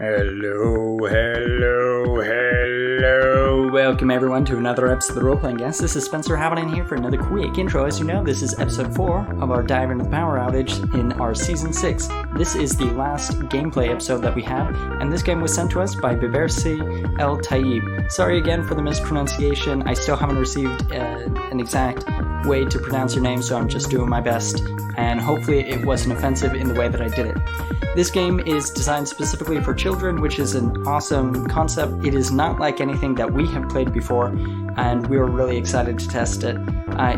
Hello. Welcome everyone to another episode of the Role-Playing Guys. This is Spencer Happening here for another quick intro. As you know, this is episode 4 of our dive into the power outage in our season 6. This is the last gameplay episode that we have, and this game was sent to us by Bibersi El Taib. Sorry again for the mispronunciation. I still haven't received an exact way to pronounce your name, so I'm just doing my best, and hopefully it wasn't offensive in the way that I did it. This game is designed specifically for children, which is an awesome concept. It is not like anything that we have played before, and we are really excited to test it.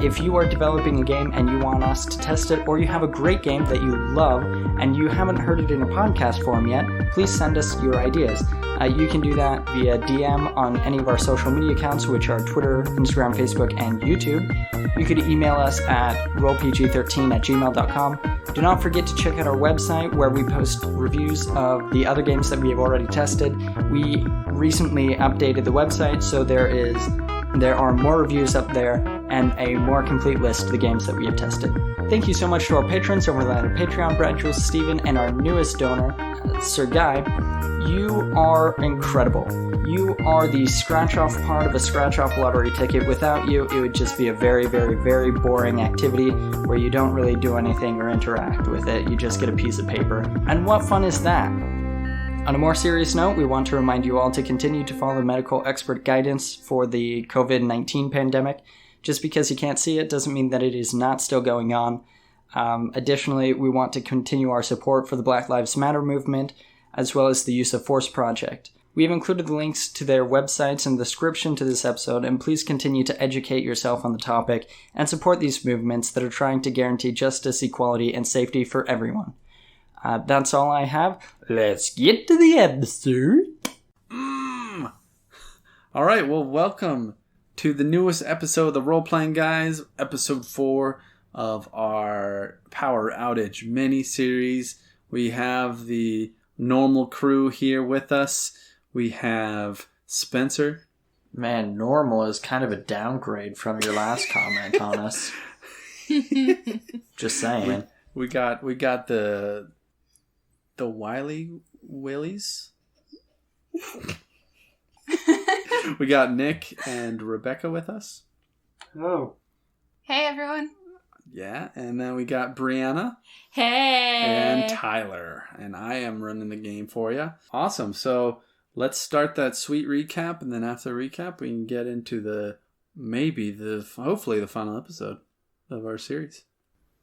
If you are developing a game and you want us to test it, or you have a great game that you love and you haven't heard it in a podcast form yet, please send us your ideas. You can do that via DM on any of our social media accounts, which are Twitter, Instagram, Facebook, and YouTube. You could email us at rolepg13@gmail.com. Do not forget to check out our website where we post reviews of the other games that we have already tested. We recently updated the website, so there are more reviews up there and a more complete list of the games that we have tested. Thank you so much to our patrons over there at Patreon, Brad, Jules, Steven, and our newest donor, Sir Guy. You are incredible. You are the scratch-off part of a scratch-off lottery ticket. Without you, it would just be a very, very, very boring activity where you don't really do anything or interact with it. You just get a piece of paper. And what fun is that? On a more serious note, we want to remind you all to continue to follow medical expert guidance for the COVID-19 pandemic. Just because you can't see it doesn't mean that it is not still going on. Additionally, we want to continue our support for the Black Lives Matter movement, as well as the Use of Force Project. We have included the links to their websites in the description to this episode, and please continue to educate yourself on the topic and support these movements that are trying to guarantee justice, equality, and safety for everyone. That's all I have. Let's get to the episode. All right, well, welcome to the newest episode of the Role-Playing Guys, episode 4 of our Power Outage mini-series. We have the normal crew here with us. We have Spencer. Man, normal is kind of a downgrade from your last comment on us. Just saying. We got the Wily Willies. We got Nick and Rebecca with us. Hello. Hey, everyone. Yeah, and then we got Brianna. Hey. And Tyler. And I am running the game for you. Awesome. So let's start that sweet recap, and then after the recap, we can get into hopefully the final episode of our series.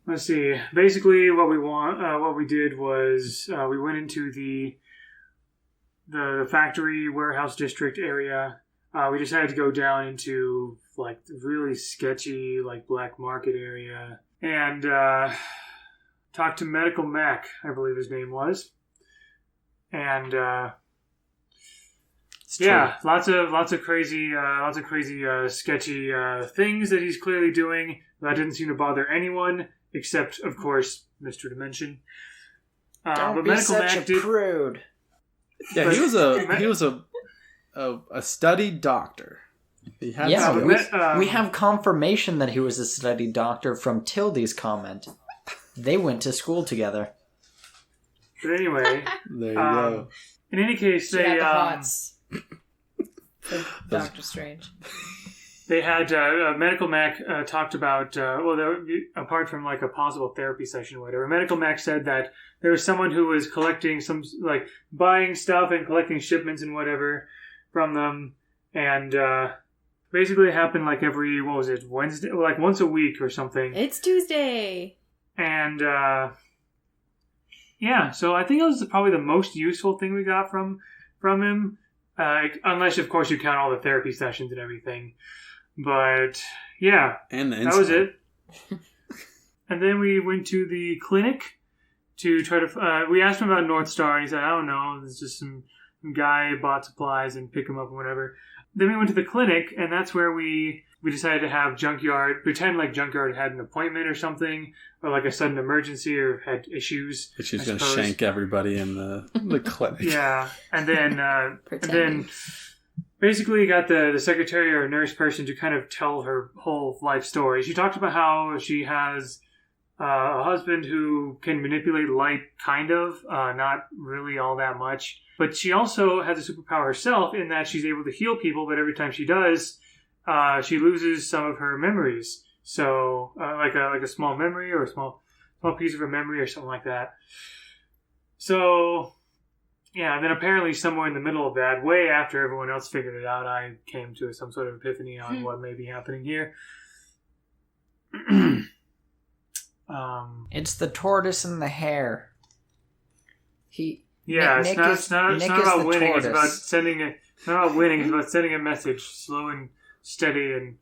Let's see. Basically, what we did was we went into the factory warehouse district area. We decided to go down into like really sketchy like black market area and talk to Medical Mac, I believe his name was, and lots of crazy sketchy things that he's clearly doing that didn't seem to bother anyone except, of course, Mr. Dimension. Don't be such a prude. Yeah, he was a studied doctor. He had we have confirmation that he was a studied doctor from Tildy's comment. They went to school together. But anyway, there you go. In any case, they had the hots for Doctor Strange. They had Medical Mac talked about apart from like a possible therapy session or whatever. Medical Mac said that there was someone who was collecting some like buying stuff and collecting shipments and whatever from them, and basically it happened like every Wednesday, like once a week or something. It's Tuesday, and so I think that was probably the most useful thing we got from him, unless of course you count all the therapy sessions and everything. But yeah, and that was it. And then we went to the clinic to try to. We asked him about North Star, and he said, "I don't know. It's just some guy bought supplies and pick them up and whatever." Then we went to the clinic, and that's where we decided to have Junkyard pretend like Junkyard had an appointment or something, or like a sudden emergency or had issues. But she's going to shank everybody in the clinic. Yeah, and then basically got the secretary or nurse person to kind of tell her whole life story. She talked about how she has a husband who can manipulate light, kind of, not really all that much. But she also has a superpower herself in that she's able to heal people, but every time she does, she loses some of her memories. So, like a small memory or a small piece of her memory or something like that. So, yeah, and then apparently somewhere in the middle of that, way after everyone else figured it out, I came to some sort of epiphany on what may be happening here. It's the tortoise and the hare. It's not about winning. It's about it's not about winning. It's about sending a message, slow and steady and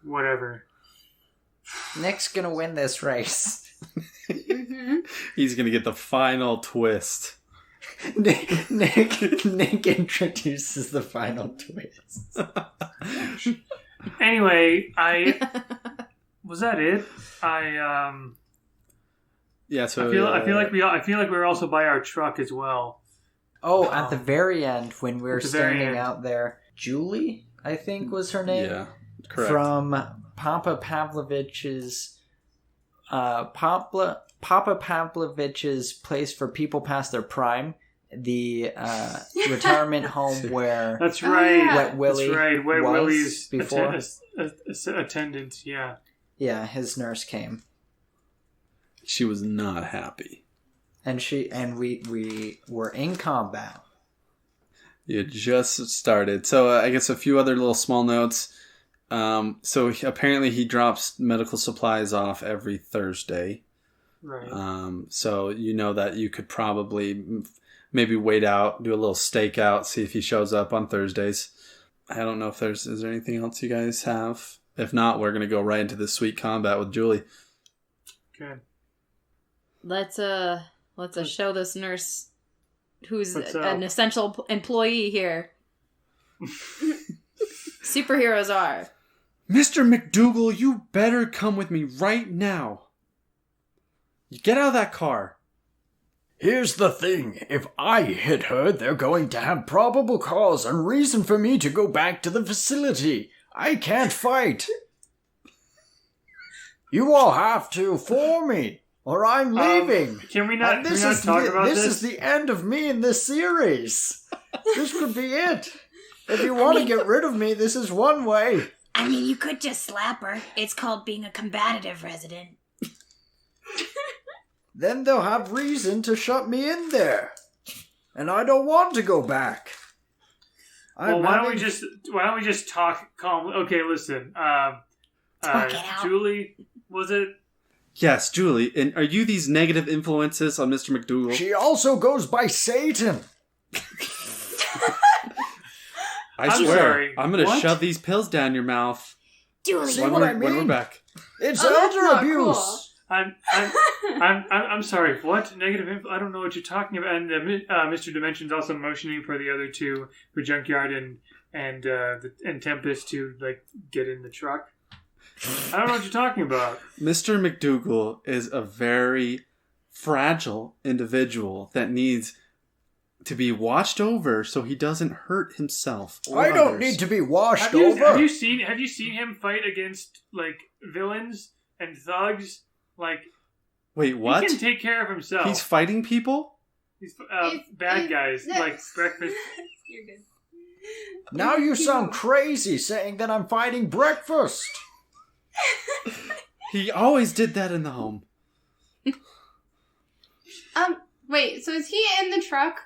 whatever. Nick's gonna win this race. He's gonna get the final twist. Nick introduces the final twist. Anyway, was that it? Yeah, so I feel like we were also by our truck as well. Oh, at the very end when we were standing out there, Julie, I think was her name. Yeah, correct. From Papa Pavlovich's Papa Pavlovich's place for people past their prime, the retirement home where that's right. Wet Willie Wet Willie's before attendant. Yeah. Yeah, his nurse came. She was not happy. And we were in combat. You just started. So I guess a few other little small notes. So apparently he drops medical supplies off every Thursday. Right. So you know that you could probably maybe wait out, do a little stakeout, see if he shows up on Thursdays. I don't know if is there anything else you guys have? If not, we're going to go right into this sweet combat with Julie. Okay. Let's show this nurse who's an essential employee here. Superheroes are. Mr. McDougal, you better come with me right now. You get out of that car. Here's the thing. If I hit her, they're going to have probable cause and reason for me to go back to the facility. I can't fight. You all have to for me, or I'm leaving. Can we not talk about this? This is the end of me in this series. This could be it. If you want to get rid of me, this is one way. I mean, you could just slap her. It's called being a combative resident. Then they'll have reason to shut me in there. And I don't want to go back. Well, why don't we just talk calmly? Okay, listen. Julie, was it? Yes, Julie. And are you these negative influences on Mr. McDougal? She also goes by Satan. I swear, I'm going to shove these pills down your mouth. Julie, see what I mean? When we're back. It's elder abuse. Cool. I'm sorry. What negative? I don't know what you're talking about. And Mr. Dimension's also motioning for the other two, for Junkyard and Tempest, to get in the truck. I don't know what you're talking about. Mr. McDougal is a very fragile individual that needs to be watched over so he doesn't hurt himself. I don't need to be washed over. Have you seen him fight against villains and thugs? Wait, what? He can take care of himself. He's fighting people? He's bad guys like breakfast. You're good. Now you sound crazy saying that I'm fighting breakfast. He always did that in the home. Wait, so is he in the truck?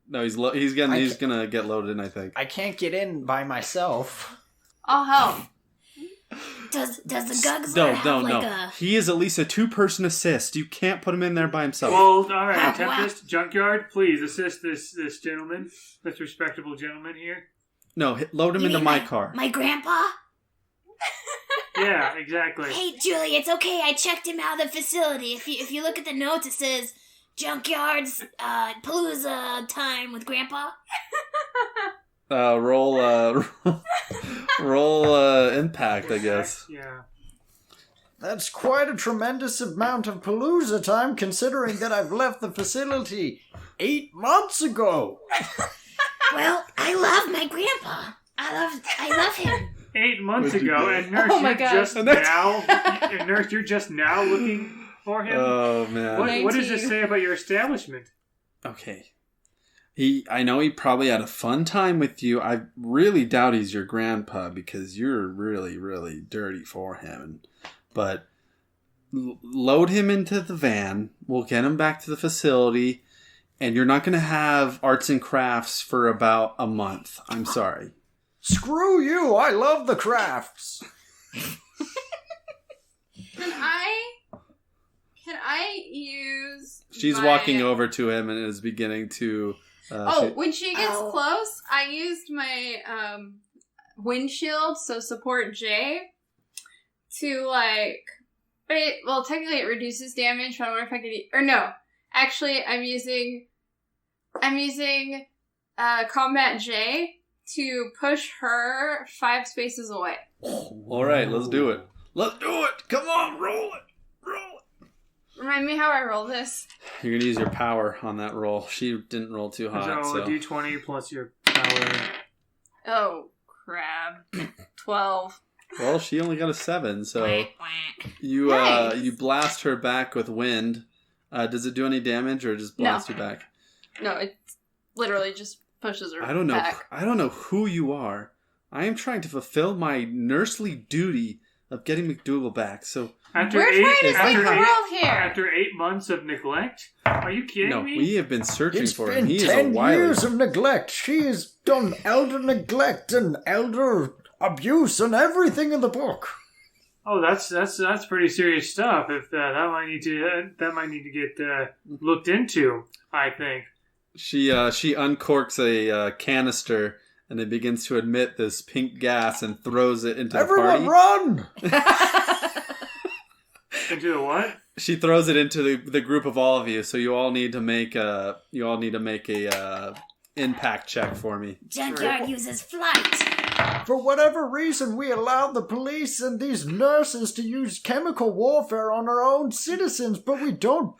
No, he's gonna get loaded in, I think. I can't get in by myself. I'll help. Does the Gugsler have a... He is at least a 2-person assist. You can't put him in there by himself. Well, all right, Tempest, Junkyard, please assist this gentleman, this respectable gentleman here. No, load him into my car. My grandpa? Yeah, exactly. Hey, Julie, it's okay. I checked him out of the facility. If you look at the notes, it says Junkyard's Palooza time with Grandpa. Roll impact, I guess. Yeah. That's quite a tremendous amount of Palooza time, considering that I've left the facility 8 months ago. Well, I love my grandpa. I love him. 8 months What'd you ago, do? and Nurse, Oh my you're gosh. just And now. And Nurse, you're just now looking for him. Oh man. What does 19. this say about your establishment? Okay. I know he probably had a fun time with you. I really doubt he's your grandpa because you're really, really dirty for him. But load him into the van. We'll get him back to the facility. And you're not going to have arts and crafts for about a month. I'm sorry. Screw you! I love the crafts! Can I use? She's my- walking over to him and is beginning to... When she gets close, I used my windshield, so support J, to technically it reduces damage, but I wonder if I could... Or no, actually, I'm using combat J to push her 5 spaces away. All right, let's do it. Let's do it! Come on, roll it! Roll it! Remind me how I roll this. You're going to use your power on that roll. She didn't roll too hot, So so... a d20 plus your power. Oh, crap. 12. Well, she only got a 7, so... You Nice. you blast her back with wind. Does it do any damage or just blast her back? No, it literally just pushes her I don't know. back. I don't know who you are. I am trying to fulfill my nursely duty of getting McDougal back. So After We're trying to save the after world here. After 8 months of neglect? Are you kidding no, me? we have been searching It's for him. been He is a 10 wily. years of neglect. She has done elder neglect and elder abuse and everything in the book. Oh, that's pretty serious stuff. If that might need to get looked into, I think. She uncorks a canister and it begins to emit this pink gas and throws it into the Everyone party. run! Into the what? She throws it into the group of all of you. So you all need to make a impact check for me. Junkyard uses flight. For whatever reason, we allowed the police and these nurses to use chemical warfare on our own citizens, but we don't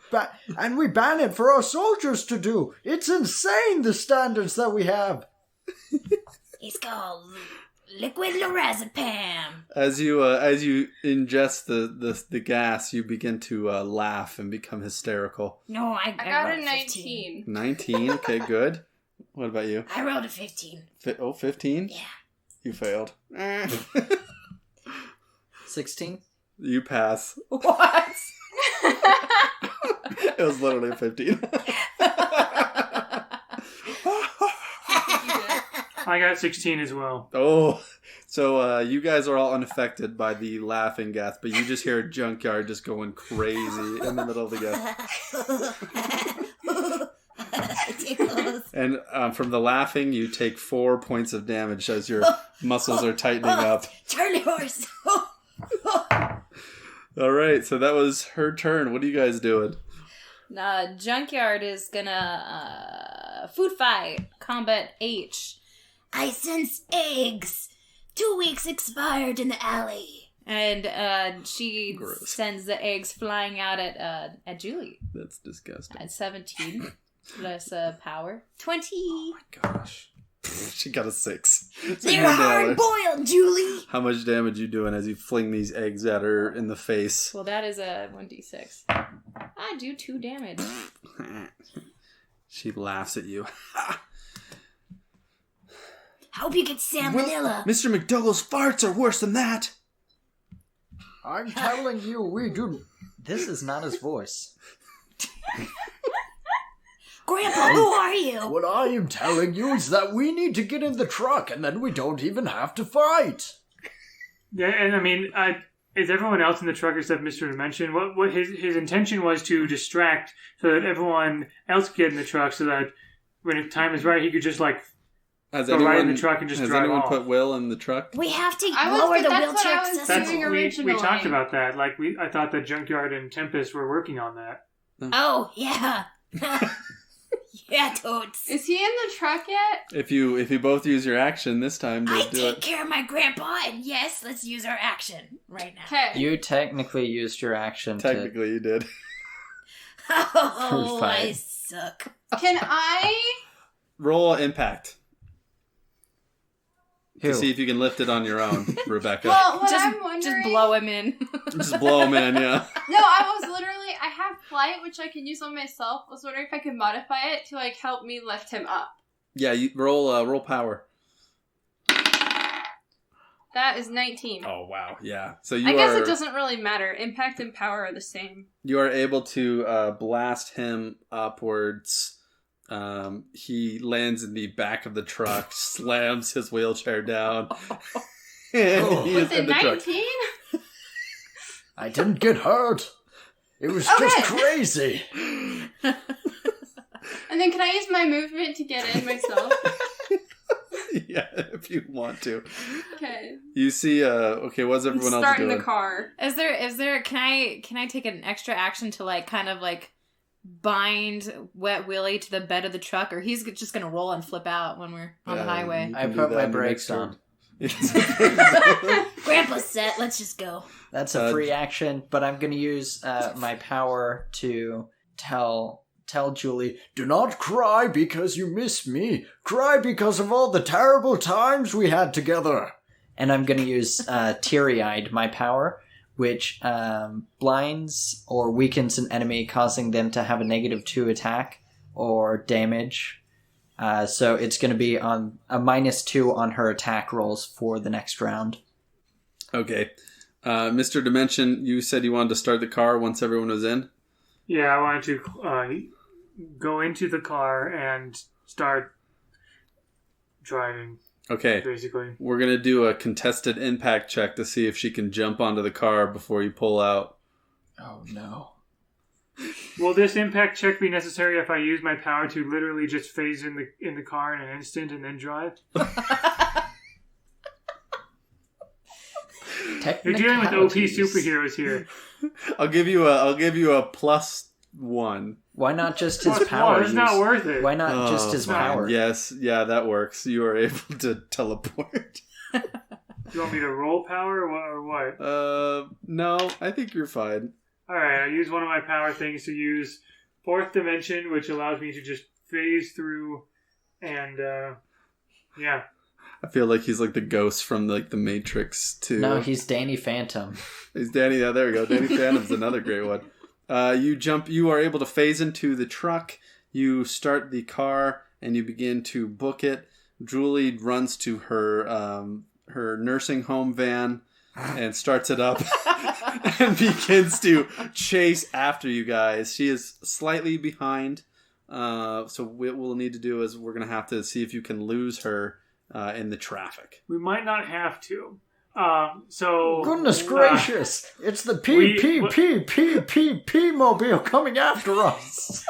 and we ban it for our soldiers to do. It's insane, the standards that we have. It's called liquid lorazepam. As you ingest the gas, you begin to laugh and become hysterical. No, I I got rolled a 15. 19. 19, okay, good. What about you? I rolled a 15. 15? Yeah. You failed. 16? You pass. What? It was literally a 15. I got 16 as well. Oh, so you guys are all unaffected by the laughing gas, but you just hear Junkyard just going crazy in the middle of the gas. Tickles. And from the laughing, you take 4 points of damage as your muscles are tightening up. Charlie horse. All right, so that was her turn. What are you guys doing? Junkyard is gonna food fight, combat H. I sense eggs. 2 weeks expired in the alley. And she Gross. sends the eggs flying out at Julie That's disgusting. at 17 plus power 20. Oh my gosh. She got a 6. They're hard boiled, Julie. How much damage you doing as you fling these eggs at her in the face? Well, that is a 1d6. I do 2 damage. She laughs at you. Hope you get salmonella. Mr. McDougal's farts are worse than that. I'm telling you, we do. This is not his voice. Grandpa, who are you? What I am telling you is that we need to get in the truck and then we don't even have to fight. Yeah, and I mean, is everyone else in the truck except Mr. Dimension? What his intention was to distract so that everyone else could get in the truck so that when the time is right, he could just Has go right in the truck and just has drive anyone off. put Will in the truck? We have to That's lower the what wheelchair I was That's doing we originally. talked about that. I thought that Junkyard and Tempest were working on that. Oh, yeah. Yeah, totes. Is he in the truck yet? If you both use your action this time to I do take it. care of my grandpa, and yes, let's use our action right now. Okay. You technically used your action to... Technically you did. Oh, I Fight. suck. Can I? Roll impact. to see if you can lift it on your own, Rebecca. Well, what I'm wondering... Just blow him in. Just blow him in, yeah. No, I have flight, which I can use on myself. I was wondering if I could modify it to, like, help me lift him up. Yeah, you roll power. That is 19. Oh, wow, yeah. So I guess it doesn't really matter. Impact and power are the same. You are able to blast him upwards. He lands in the back of the truck, slams his wheelchair down. And he is Was it in the truck. 19? I didn't get hurt. It was just crazy. And then can I use my movement to get in myself? Yeah, if you want to. Okay. You see, okay, what's everyone else Starting doing? the car. Is there can I take an extra action to like kind of like bind Wet Willie to the bed of the truck, or he's just gonna roll and flip out when we're on the highway? I put my brakes on. Grandpa's set. Let's just go. That's a free action, but I'm going to use my power to tell Julie, Do not cry because you miss me. Cry because of all the terrible times we had together. and I'm going to use Teary-Eyed, my power, which blinds or weakens an enemy, causing them to have a -2 attack or damage. So it's going to be on a -2 on her attack rolls for the next round. Okay. Mr. Dimension, you said you wanted to start the car once everyone was in? Yeah, I wanted to go into the car and start driving. Okay. Basically. We're going to do a contested impact check to see if she can jump onto the car before you pull out. Oh, no. Will this impact check be necessary if I use my power to literally just phase in the car in an instant and then drive? You're dealing with OP superheroes here. I'll give you a +1. Why not just his Plus power? one, it's not worth it. Why not just his power? Yes, yeah, that works. You are able to teleport. Do you want me to roll power or what? No, I think you're fine. Alright, I use one of my power things to use Fourth Dimension, which allows me to just phase through and, yeah. I feel like he's like the ghost from like the Matrix too. No, he's Danny Phantom. He's Danny. Yeah, there we go. Danny Phantom's another great one. You are able to phase into the truck. You start the car and you begin to book it. Julie runs to her nursing home van and starts it up and begins to chase after you guys. She is slightly behind. So what we'll need to do is we're going to have to see if you can lose her in the traffic. We might not have to. So Goodness gracious! It's the P mobile coming after us.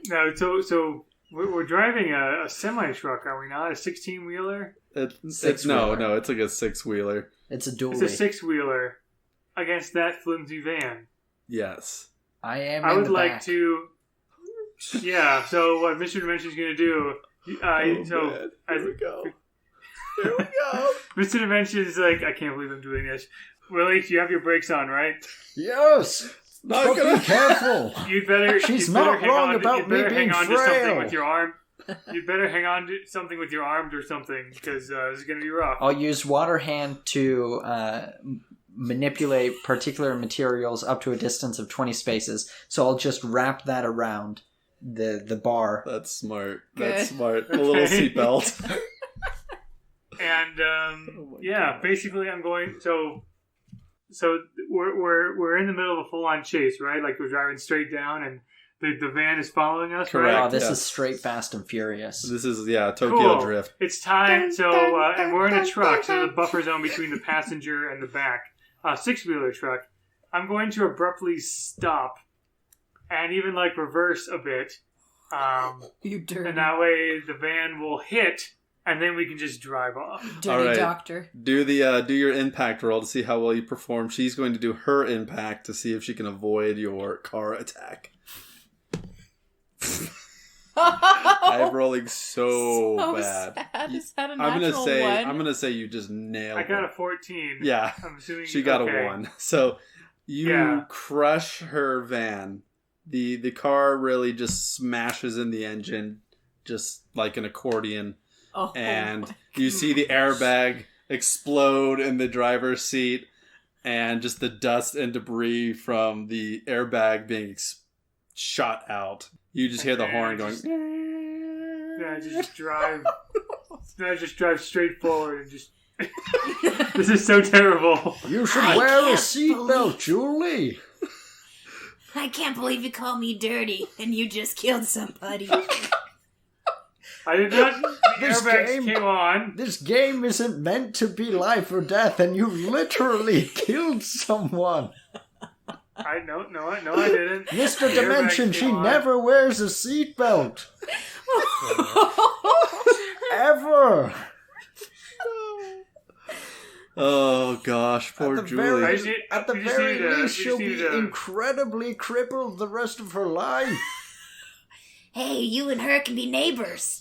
No, so we're driving a semi truck, are we not? A 16-wheeler? It's no, it's like a 6-wheeler. It's a dually. It's a 6-wheeler against that flimsy van. Yes. I would like to. Yeah. So what Mr. Dimension's going to do? Man. Here we go. Here we go. Mr. Dimension is like, I can't believe I'm doing this. Willie, you have your brakes on, right? Yes. But be careful. You'd better. She's you'd better not hang wrong on, about you'd me better being hang on to something frail. with your arm. You'd better hang on to something with your arm or something because this is going to be rough. I'll use Water Hand to manipulate particular materials up to a distance of 20 spaces. So I'll just wrap that around the bar. That's smart. Good. That's smart. A little seatbelt. And yeah, basically, I'm going. So we're in the middle of a full on chase, right? Like we're driving straight down, and the van is following us. Correct. Right? Oh, this yes. is straight Fast and Furious. This is Tokyo Cool. Drift. It's time. So and we're in a truck, so the buffer zone between the passenger and the back 6-wheeler truck. I'm going to abruptly stop and even like reverse a bit. You dirty, And that way the van will hit, and then we can just drive off. dirty All right. doctor. Do your impact roll to see how well you perform. She's going to do her impact to see if she can avoid your car attack. I'm rolling so bad. Sad. Is that a I'm natural gonna one? say you just nailed I got it. a 14. Yeah, I'm assuming she got okay. a 1. So you crush her van. The car really just smashes in the engine, just like an accordion. Oh, and you see the airbag explode in the driver's seat, and just the dust and debris from the airbag being shot out. You just hear the horn going. I just drive straight forward and just. This is so terrible. You should wear a seatbelt, Julie. I can't believe you call me dirty and you just killed somebody. I did not. The airbags came on. This game isn't meant to be life or death, and you literally killed someone. I didn't. Mr. Dimension, she never wears a seatbelt. Ever. Oh gosh, poor Julie. At the very least, she'll be incredibly crippled the rest of her life. Hey, you and her can be neighbors.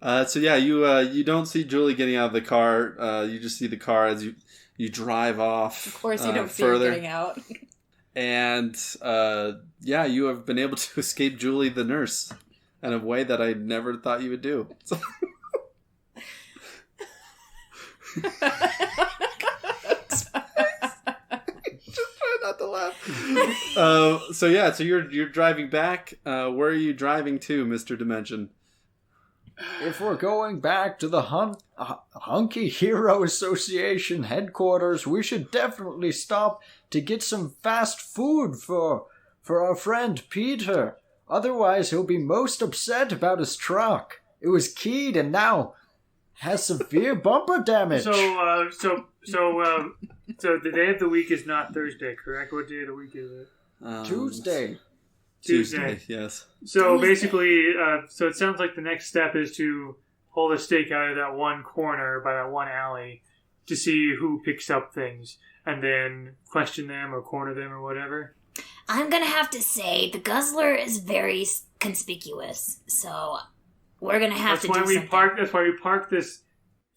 So yeah, you don't see Julie getting out of the car. You just see the car as you drive off. Of course, you don't see further. her getting out. And yeah, you have been able to escape Julie the nurse in a way that I never thought you would do. So. Just try not to laugh. So you're driving back. Where are you driving to, Mr. Dimension? If we're going back to the Hunky Hero Association headquarters, we should definitely stop to get some fast food for our friend Peter. Otherwise, he'll be most upset about his truck. It was keyed and now has severe bumper damage. So the day of the week is not Thursday, correct? What day of the week is it? Tuesday. Tuesday, yes. So basically, so it sounds like the next step is to hold a stake out of that one corner by that one alley to see who picks up things, and then question them or corner them or whatever. I'm gonna have to say the guzzler is very conspicuous, so we're gonna have to do something. That's why we park this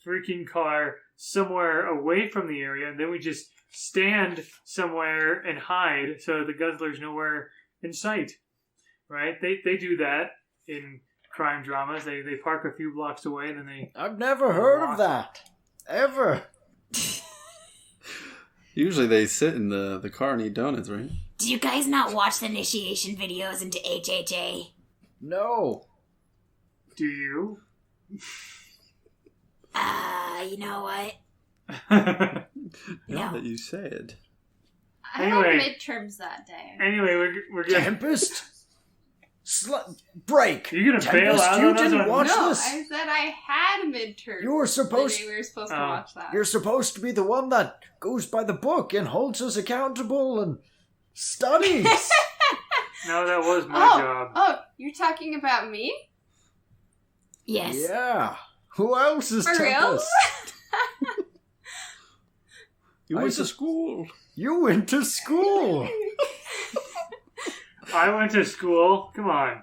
freaking car somewhere away from the area, and then we just stand somewhere and hide so the guzzler's nowhere in sight. Right? They do that in crime dramas. They park a few blocks away, and then they... I've never heard of that. Ever. Usually they sit in the car and eat donuts, right? Do you guys not watch the initiation videos into HHA? No. Do you? You know what? Now that you say it. I had midterms that day. Anyway, we're good. Tempest? Break! You're gonna Tempest, bail out you on us? didn't watch No, this? I said I had midterms. You were supposed... We were supposed to watch that. You're supposed to be the one that goes by the book and holds us accountable and studies. No, that was my job. Oh, you're talking about me? Yes. Yeah. Who else is For Tempest? real? You went to school. You went to school. I went to school. Come on.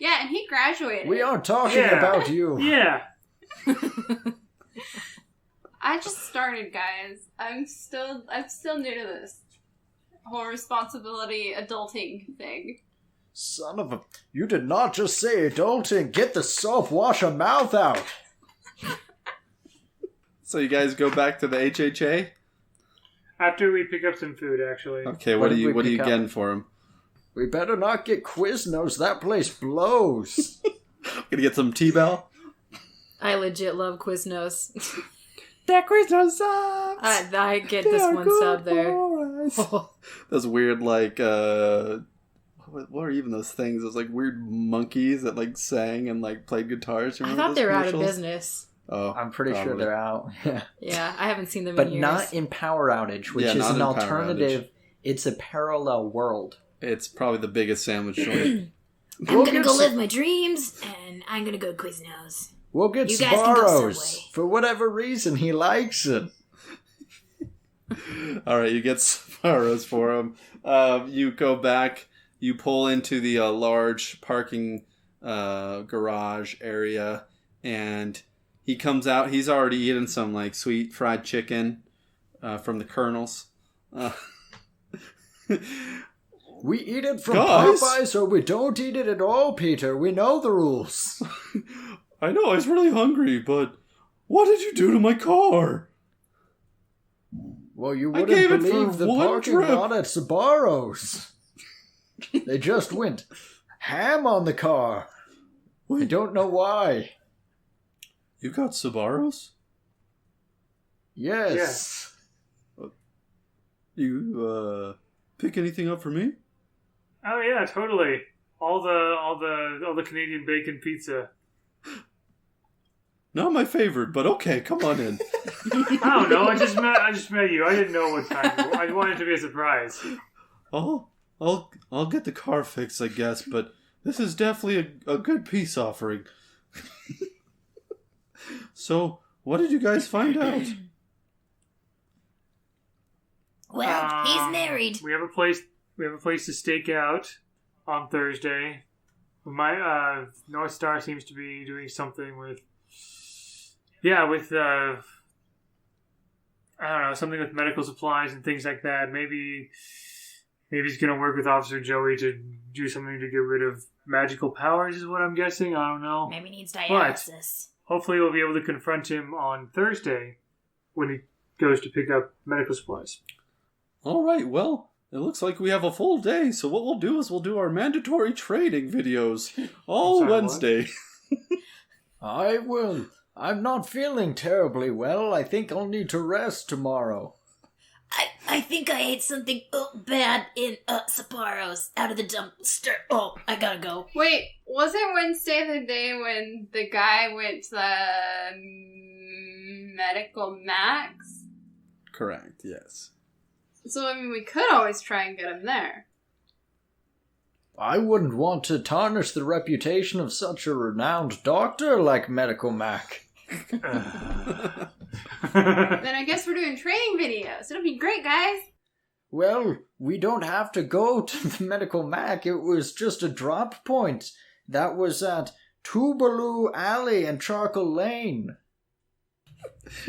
Yeah, and he graduated. We aren't talking about you. Yeah. I just started, guys. I'm still new to this whole responsibility adulting thing. Son of a... You did not just say adulting. Get the soap, wash your mouth out. So you guys go back to the HHA? After we pick up some food, actually. Okay, what are you getting for him? We better not get Quiznos. That place blows. Gonna get some T-Bell? I legit love Quiznos. That Quiznos sucks! I get this one sub there. Those weird, like, what were even those things? Those, like, weird monkeys that, like, sang and, like, played guitars. I thought they were out of business. Oh, I'm pretty sure they're out. Yeah, I haven't seen them but in years. not in Power Outage, which is an alternative. It's a parallel world. It's probably the biggest sandwich joint. I'm gonna go live my dreams, and I'm gonna go Quiznos. We'll get Sbarro's. For whatever reason, he likes it. Alright, you get Sbarro's for him. You go back, you pull into the large parking garage area, and he comes out. He's already eaten some, like, sweet fried chicken from the Colonel's. We eat it from Guys? Popeyes or we don't eat it at all, Peter. We know the rules. I know, I was really hungry, but what did you do to my car? Well, you I wouldn't gave it believe for the one parking trip. lot at Sbarro's. They just went ham on the car. I Wait, don't know why. you got Sbarro's? Yes. You, pick anything up for me? Oh yeah, totally. All the Canadian bacon pizza. Not my favorite, but okay, come on in. I don't know. I just met you. I didn't know what time. I wanted it to be a surprise. I'll get the car fixed, I guess, but this is definitely a good peace offering. So, what did you guys find out? Well, he's married. We have a place. We have a place to stake out on Thursday. My North Star seems to be doing something with. Yeah, with I don't know, something with medical supplies and things like that. Maybe he's gonna work with Officer Joey to do something to get rid of magical powers. Is what I'm guessing. I don't know. Maybe needs dialysis. Hopefully, we'll be able to confront him on Thursday when he goes to pick up medical supplies. All right, well, it looks like we have a full day, so what we'll do is we'll do our mandatory trading videos all Sorry, Wednesday. I will. I'm not feeling terribly well. I think I'll need to rest tomorrow. I think I ate something bad in Sbarro's out of the dumpster. Oh, I gotta go. Wait, wasn't Wednesday the day when the guy went to the medical max? Correct, yes. So, I mean, we could always try and get him there. I wouldn't want to tarnish the reputation of such a renowned doctor like Medical Mac. Then I guess we're doing training videos. It'll be great, guys. Well, we don't have to go to the Medical Mac. It was just a drop point. That was at Tubaloo Alley and Charcoal Lane.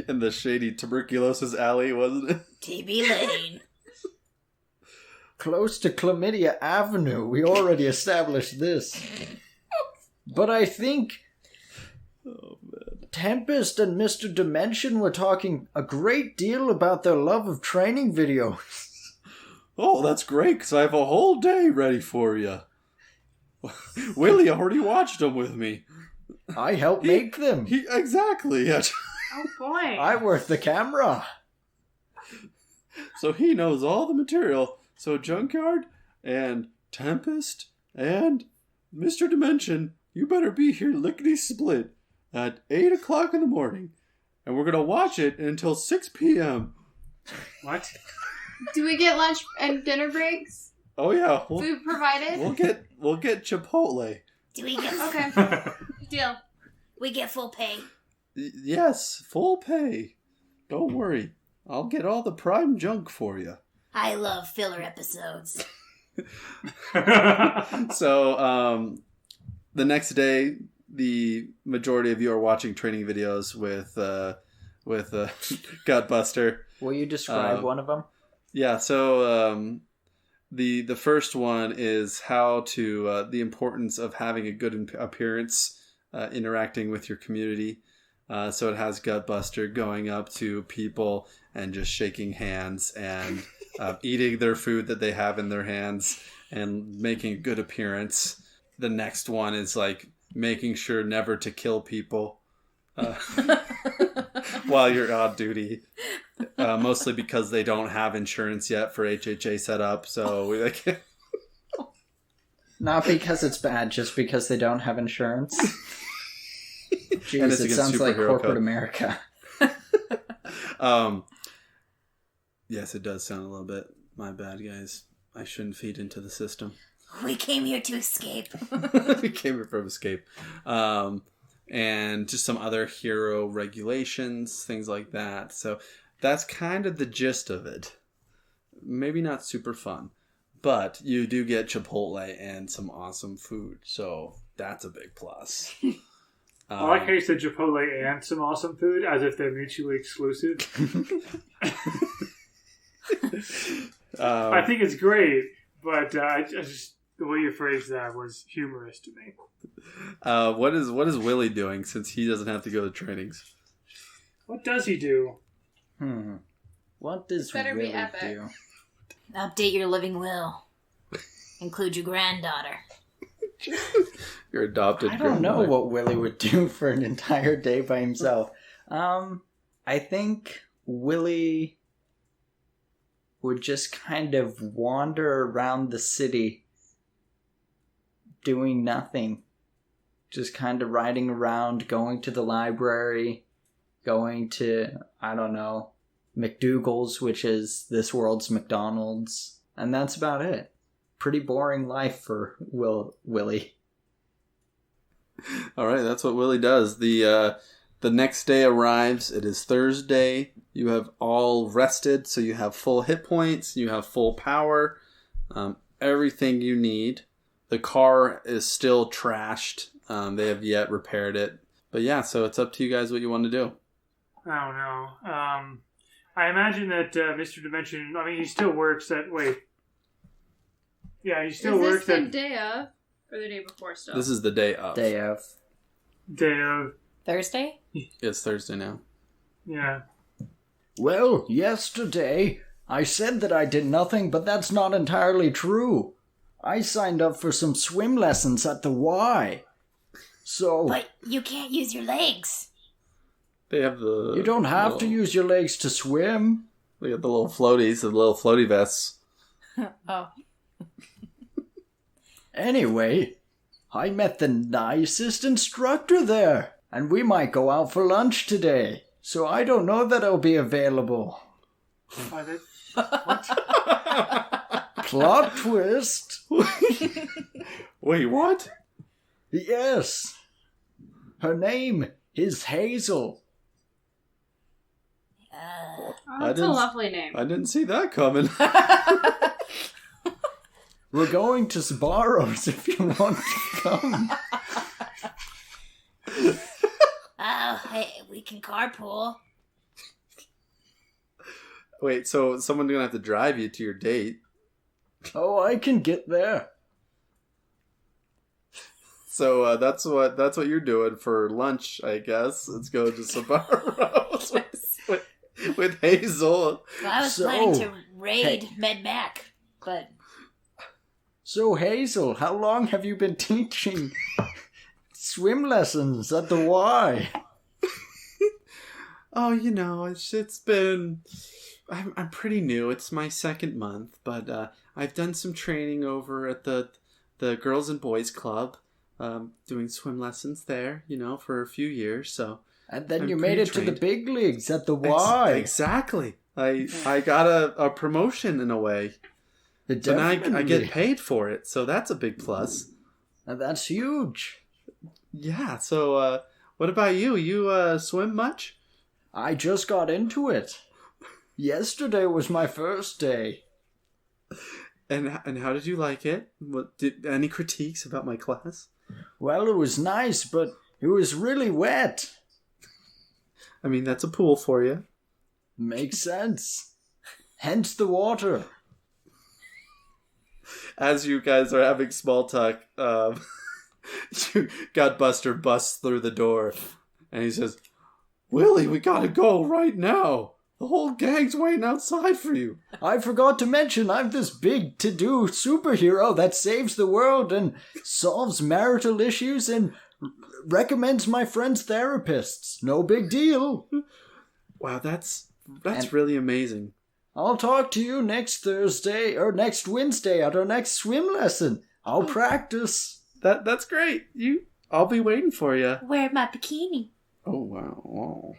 In the shady tuberculosis alley, wasn't it? TB Lane. Close to Chlamydia Avenue. We already established this. But I think Oh, man. Tempest and Mr. Dimension were talking a great deal about their love of training videos. Oh, that's great, because I have a whole day ready for you. Willie already watched them with me. I helped make them. Exactly. Yeah. Oh, boy. I work the camera. So he knows all the material. So Junkyard and Tempest and Mr. Dimension, you better be here lickety-split at 8 o'clock in the morning. And we're going to watch it until 6 p.m. What? Do we get lunch and dinner breaks? Oh, yeah. Food provided? We'll get Chipotle. Do we get Okay. Deal. we get full pay? Yes, full pay. Don't worry. I'll get all the prime junk for you. I love filler episodes. So, the next day, the majority of you are watching training videos with Gutbuster. Will you describe one of them? Yeah, so the first one is how to the importance of having a good appearance, interacting with your community. So it has Gutbuster going up to people and just shaking hands and eating their food that they have in their hands and making a good appearance. The next one is like making sure never to kill people while you're on duty. Mostly because they don't have insurance yet for HHA set up. So Not because it's bad, just because they don't have insurance. Jeez, And it's it against sounds like superhero corporate code. America. Yes, it does sound a little bit. My bad, guys. I shouldn't feed into the system. We came here to escape. We came here from Escape. And just some other hero regulations, things like that. So that's kind of the gist of it. Maybe not super fun. But you do get Chipotle and some awesome food. So that's a big plus. I like how you said Chipotle and some awesome food, as if they're mutually exclusive. I think it's great, But I just the way you phrased that was humorous to me. What is Willie doing since he doesn't have to go to trainings? What does he do? What does Better be Willie epic. do? Update your living will. Include your granddaughter. Your adopted I don't know grandmother. what Willie would do for an entire day by himself. I think Willie would just kind of wander around the city doing nothing. Just kind of riding around, going to the library, going to, I don't know, McDougal's, which is this world's McDonald's. And that's about it. Pretty boring life for Willie. All right, that's what Willie does. The next day arrives. It is Thursday. You have all rested, so you have full hit points. You have full power. Everything you need. The car is still trashed. They have yet repaired it. But yeah, so it's up to you guys what you want to do. I don't know. I imagine that Mr. Dimension, I mean, he still works at... Wait. Yeah, he still works Is this at... the day of or the day before still? This is the day of. Day of. Day of... Thursday? It's Thursday now. Yeah. Well, yesterday I said that I did nothing, but that's not entirely true. I signed up for some swim lessons at the Y. So... But you can't use your legs. They have the... You don't have to use your legs to swim. They got the little floaties, the little floaty vests. Oh. Anyway, I met the nicest instructor there, and we might go out for lunch today. So I don't know that I'll be available. What? Plot twist. Wait, what? Yes. Her name is Hazel. Oh, I that's a didn't- lovely name. I didn't see that coming. We're going to Sbarro's if you want to come. Oh, hey, we can carpool. Wait, so someone's gonna have to drive you to your date. Oh, I can get there. So that's what you're doing for lunch, I guess. Let's go to Sbarro's with Hazel. Well, I was So, planning to raid hey. Med Mac, but So, Hazel, how long have you been teaching swim lessons at the Y? Oh, you know, it's been. I'm pretty new. It's my second month, but I've done some training over at the Girls and Boys Club, doing swim lessons there. You know, for a few years. So. And then I'm you made it pretty to the trained. big leagues at the Y. Exactly. I got a promotion in a way. And I Definitely. get paid for it, so that's a big plus. And that's huge. Yeah, so what about you? You swim much? I just got into it. Yesterday was my first day. And how did you like it? Any critiques about my class? Well, it was nice, but it was really wet. I mean, that's a pool for you. Makes sense. Hence the water. As you guys are having small talk, Godbuster busts through the door, and he says, "Willie, we gotta go right now. The whole gang's waiting outside for you." I forgot to mention I'm this big to-do superhero that saves the world and solves marital issues and recommends my friends therapists. No big deal. Wow, that's really amazing. I'll talk to you next Thursday or next Wednesday at our next swim lesson. I'll practice. That's great. I'll be waiting for you. wear my bikini. Oh, wow.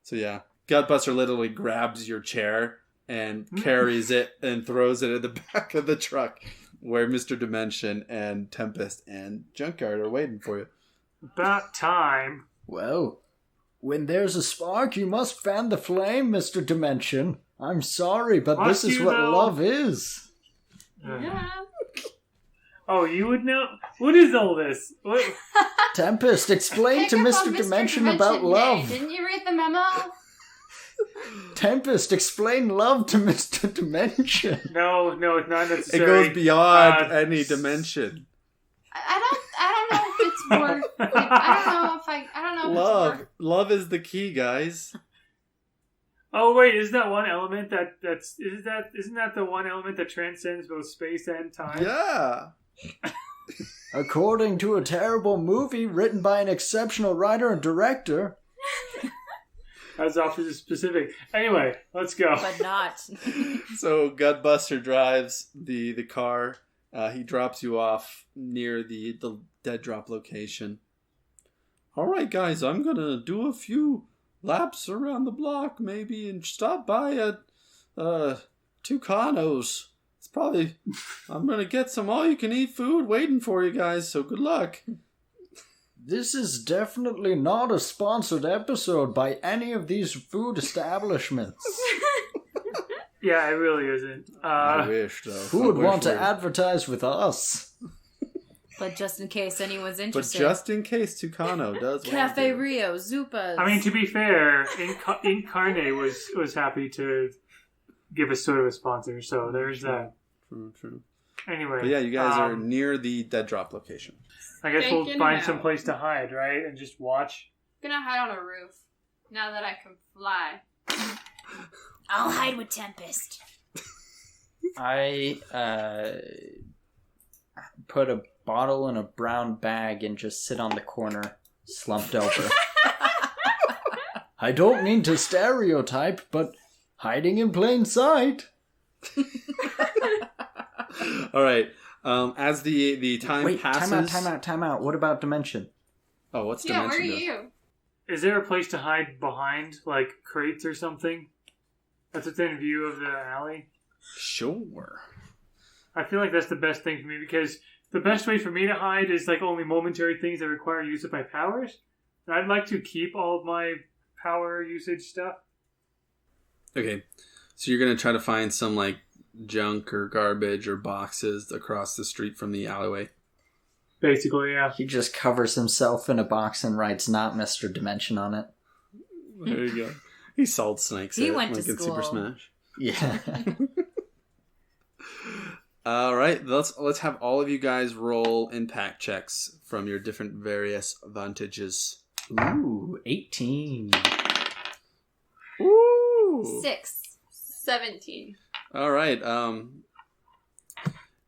So yeah, Godbuster literally grabs your chair and carries it and throws it in the back of the truck where Mr. Dimension and Tempest and Junkyard are waiting for you. About time. Well, when there's a spark, you must fan the flame, Mr. Dimension. I'm sorry, but Must this is you, what though? love is. Yeah. Oh, you would know? What is all this? What? Tempest, explain Pick to up Mr. on Dimension about Day. love. Didn't you read the memo? Tempest, explain love to Mr. Dimension. No, it's not It necessary. goes beyond any dimension. I don't know if it's worth. I don't know if Love. it's worth. Love is the key, guys. Oh wait, isn't that one element isn't that the one element that transcends both space and time? Yeah. According to a terrible movie written by an exceptional writer and director. That's off to the specific. Anyway, let's go. But not. So Gutbuster drives the car. He drops you off near the dead drop location. All right, guys, I'm gonna do a few laps around the block, maybe, and stop by at Tucano's. It's probably I'm gonna get some all-you-can-eat food waiting for you guys. So good luck. This is definitely not a sponsored episode by any of these food establishments. Yeah, it really isn't. I wish, though. Who would want to advertise with us? But just in case anyone's But interested. just in case Tucano does Cafe want to. Rio, Zupas. I mean, to be fair, Incarne was happy to give us sort of a sponsor, so there's that. True. Anyway. But yeah, you guys are near the dead drop location. I guess we'll Taking find it some out. place to hide, right? And just watch. I'm gonna hide on a roof. Now that I can fly. I'll hide with Tempest. I put a bottle in a brown bag and just sit on the corner, slumped over. I don't mean to stereotype, but hiding in plain sight. All right. As the time Wait, passes. time out. What about Dimension? Oh, what's Yeah, dimension? where are though? you? Is there a place to hide behind, like, crates or something? That's within view of the alley? Sure. I feel like that's the best thing for me, because the best way for me to hide is, like, only momentary things that require use of my powers. And I'd like to keep all of my power usage stuff. Okay. So you're gonna try to find some like junk or garbage or boxes across the street from the alleyway. Basically, yeah. He just covers himself in a box and writes "Not Mr. Dimension" on it. There you go. He salt snakes. He it, went to like in Super school. Smash. Yeah. All right. Let's have all of you guys roll impact checks from your different various vantages. Ooh, 18. Ooh. 6. 17. All right.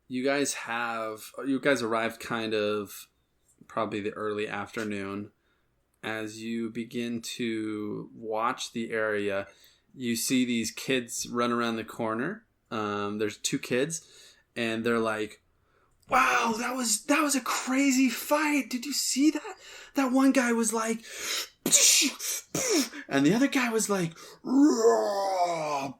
You guys arrived kind of probably the early afternoon. As you begin to watch the area, you see these kids run around the corner. There's 2 kids, and they're like, "Wow, that was a crazy fight! Did you see that? That one guy was like, and the other guy was like, and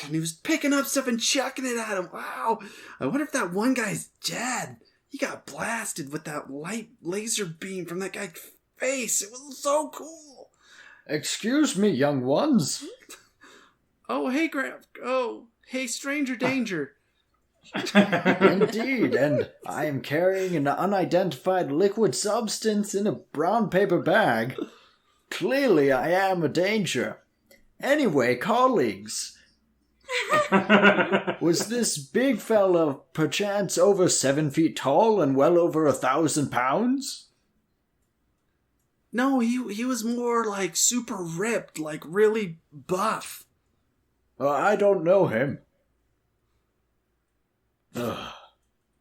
he was picking up stuff and chucking it at him. Wow! I wonder if that one guy's dead. He got blasted with that light laser beam from that guy's face. It was so cool." Excuse me, young ones. Oh, hey, hey, stranger danger. Indeed, and I am carrying an unidentified liquid substance in a brown paper bag. Clearly, I am a danger. Anyway, colleagues, was this big fella perchance over 7 feet tall and well over 1,000 pounds? No, he was more like super ripped, like really buff. I don't know him. Ugh.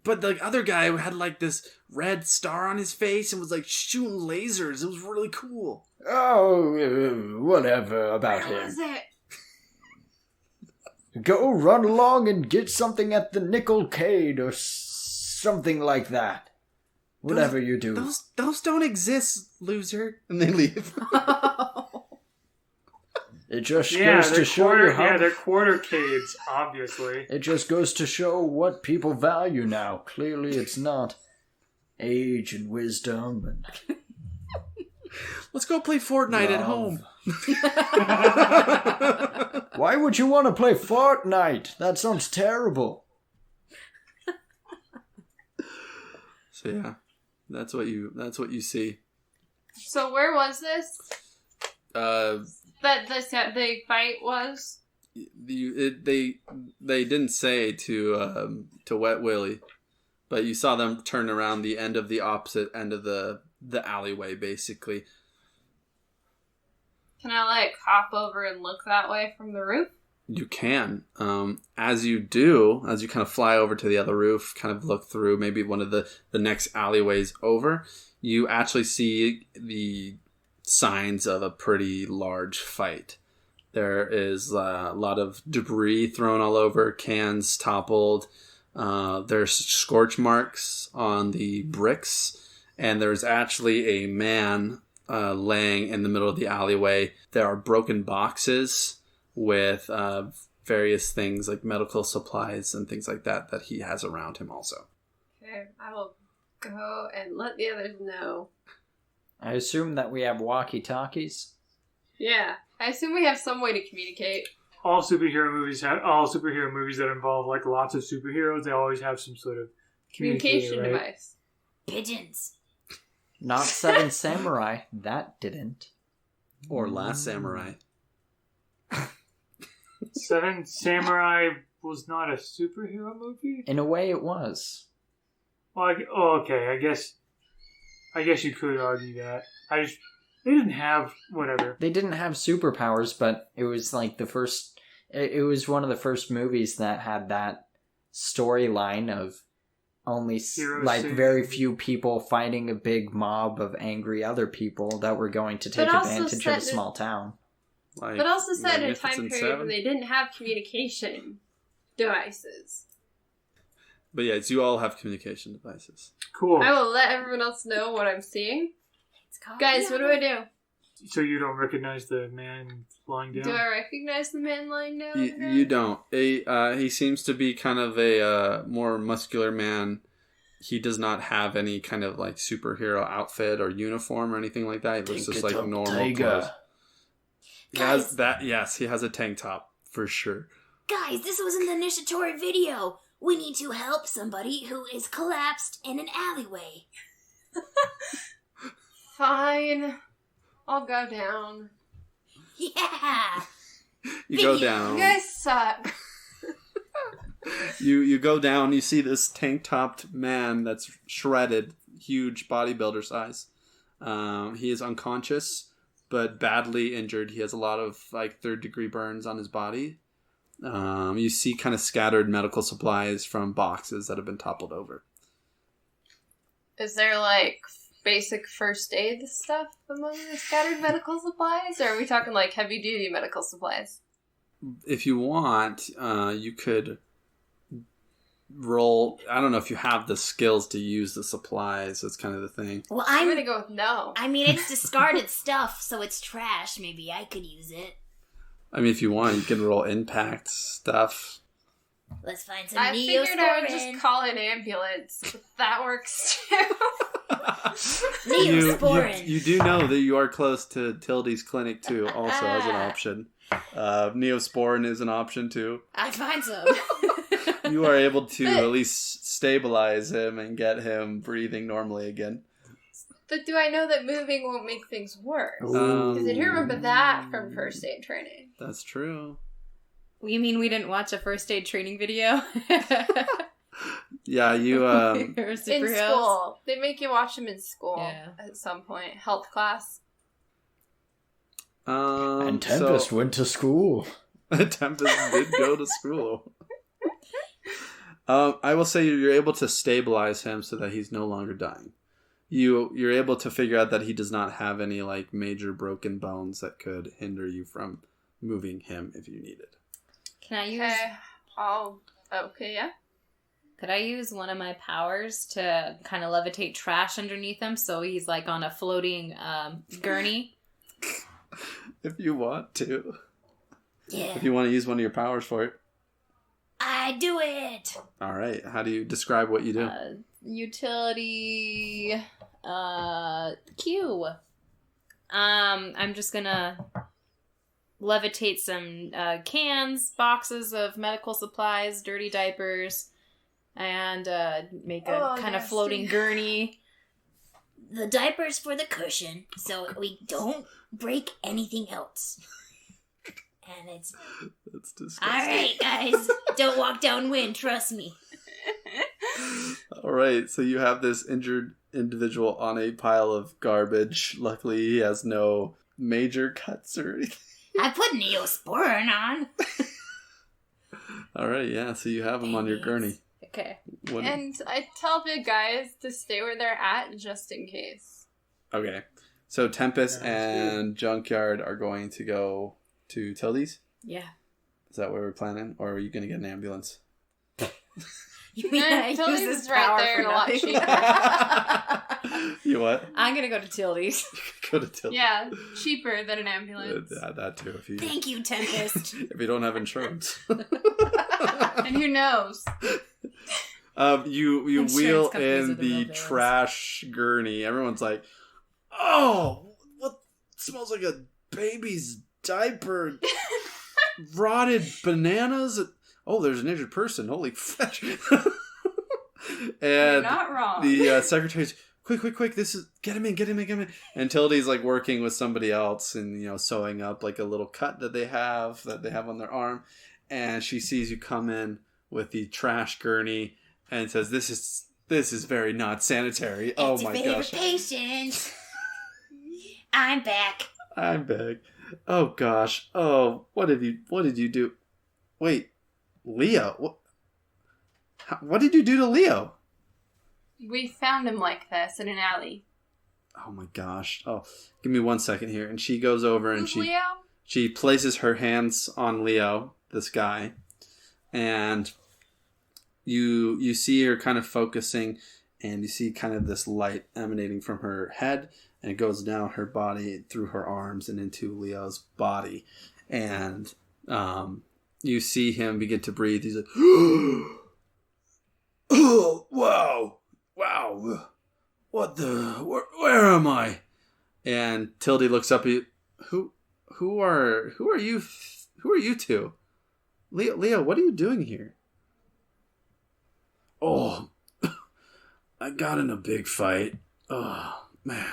But the other guy had like this red star on his face and was like shooting lasers. It was really cool. Oh, whatever about Where him. was it? Go run along and get something at the Nickelcade or something like that. Whatever you do. Those don't exist, loser. And they leave. It just Yeah, goes to show you how... they're quartercades, obviously. It just goes to show what people value now. Clearly it's not age and wisdom and... Let's go play Fortnite at home. Why would you want to play Fortnite? That sounds terrible. So yeah, that's what you see. So where was this? that the fight was? They didn't say to Wet Willie, but you saw them turn around the end of the opposite end of the alleyway, basically. Can I hop over and look that way from the roof? You can. As you kind of fly over to the other roof, kind of look through maybe one of the next alleyways over, you actually see the signs of a pretty large fight. There is a lot of debris thrown all over, cans toppled. There's scorch marks on the bricks, and there's actually a man laying in the middle of the alleyway. There are broken boxes with various things like medical supplies and things like that he has around him also. Okay, I will go and let the others know. I assume that we have walkie-talkies. Yeah, I assume we have some way to communicate. All superhero movies that involve lots of superheroes, they always have some sort of Communication right? device. Pigeons. Not Seven Samurai. That didn't. Or Last Samurai. Seven Samurai was not a superhero movie? In a way, it was. Well, okay. I guess you could argue that. They didn't have whatever. They didn't have superpowers, but it was it was one of the first movies that had that storyline of only very few people fighting a big mob of angry other people that were going to take advantage of a small town. But also set in a time period when they didn't have communication devices. But yes, you all have communication devices. Cool. I will let everyone else know what I'm seeing. Guys, what do I do? So you don't recognize the man lying down? Do I recognize the man lying down? You don't. He seems to be kind of a more muscular man. He does not have any kind of superhero outfit or uniform or anything like that. He looks just like normal clothes. He has that. Yes, he has a tank top for sure. Guys, this was an initiatory video. We need to help somebody who is collapsed in an alleyway. Fine. I'll go down. Yeah. You go down. You guys suck. You go down. You see this tank-topped man that's shredded, huge bodybuilder size. He is unconscious, but badly injured. He has a lot of third-degree burns on his body. You see kind of scattered medical supplies from boxes that have been toppled over. Is there basic first aid stuff among the scattered medical supplies? Or are we talking heavy duty medical supplies? If you want, you could roll. I don't know if you have the skills to use the supplies. That's kind of the thing. Well, I'm going to go with no. I mean, it's discarded stuff, so it's trash. Maybe I could use it. I mean, if you want, you can roll impact stuff. Let's find some I Neosporin. figured I would just call an ambulance, but that works too. Neosporin. You do know that you are close to Tildy's clinic too, also as an option. Neosporin is an option too. I'd find some. You are able to at least stabilize him and get him breathing normally again. But do I know that moving won't make things worse? Because I do remember that from first aid training. That's true. You mean we didn't watch a first aid training video? Yeah, you... in school. They make you watch them in school at some point. Health class. And Tempest went to school. Tempest did go to school. I will say you're able to stabilize him so that he's no longer dying. You're able to figure out that he does not have any major broken bones that could hinder you from moving him if you need it. Can I use... Okay, yeah. Could I use one of my powers to kind of levitate trash underneath him so he's on a floating gurney? If you want to. Yeah. If you want to use one of your powers for it. I do it. All right. How do you describe what you do? Utility Q. I'm just gonna levitate some cans, boxes of medical supplies, dirty diapers, and make a kind of floating gurney. The diapers for the cushion, so we don't break anything else. And it's That's disgusting. all right, guys. Don't walk downwind. Trust me. All right, so you have this injured individual on a pile of garbage. Luckily, he has no major cuts or anything. I put Neosporin on. All right, yeah, so you have him on your gurney. Okay. What- And I tell the guys to stay where they're at just in case. Okay, so Tempest and Junkyard are going to go to Tildy's? Yeah. Is that what we're planning? Or are you going to get an ambulance? You mean I use Tilly's this is right power there for and a lot nothing? cheaper. You what? I'm gonna go to Tildy's. Go to Tildy's. Yeah, cheaper than an ambulance. That too, if you Thank you, Tempest. if you don't have insurance. And who knows? You Insurance wheel companies are in the the real villains. trash gurney. Everyone's like, "Oh, what smells like a baby's diaper? Rotted bananas? Oh, there's an injured person. Holy fetch!" You're And not wrong. the secretary's, quick! This is get him in. And Tildy's like working with somebody else and sewing up like a little cut that they have on their arm. And she sees you come in with the trash gurney and says, "This is very not sanitary." Oh It's your my favorite gosh! patient. I'm back. I'm back. Oh gosh! Oh, what did you do? Wait, Leo. What did you do to Leo? We found him like this in an alley. Oh my gosh! Oh, give me 1 second here. And she goes over and Who's she Leo? She places her hands on Leo, this guy, and you see her kind of focusing, and you see kind of this light emanating from her head, and it goes down her body through her arms and into Leo's body, and you see him begin to breathe. He's like, "Oh, wow, what the? Where am I?" And Tildy looks up at you. Who are you? Who are you two? Leo, what are you doing here? Oh, I got in a big fight. Oh, man.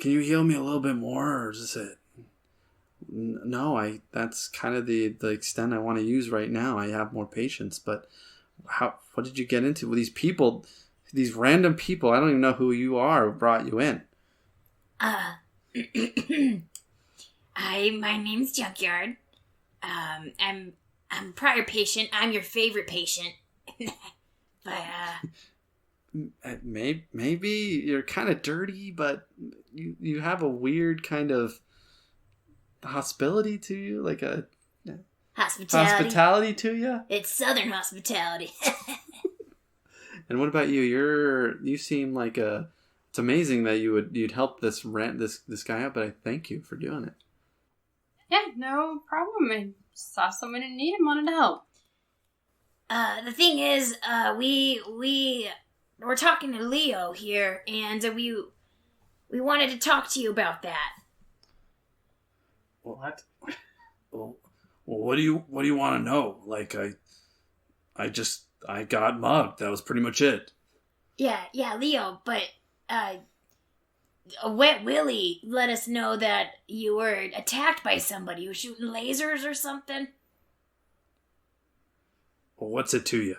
Can you heal me a little bit more, or is this it? No, that's kind of the extent I want to use right now. I have more patience, but what did you get into with these people, these random people? I don't even know who you are who brought you in. My name's Junkyard. I'm a prior patient. I'm your favorite patient. But Maybe you're kind of dirty, but you have a weird kind of hospitality to you, like a hospitality to you. It's Southern hospitality. And what about you? You seem like it's amazing that you'd help this guy out, but I thank you for doing it. Yeah, no problem. I saw someone in need and wanted to help. The thing is, we're talking to Leo here, and we wanted to talk to you about that. What? Well, what do you want to know? Like I got mugged. That was pretty much it. Yeah, Leo, but Wet Willie let us know that you were attacked by somebody who was shooting lasers or something. Well, what's it to you?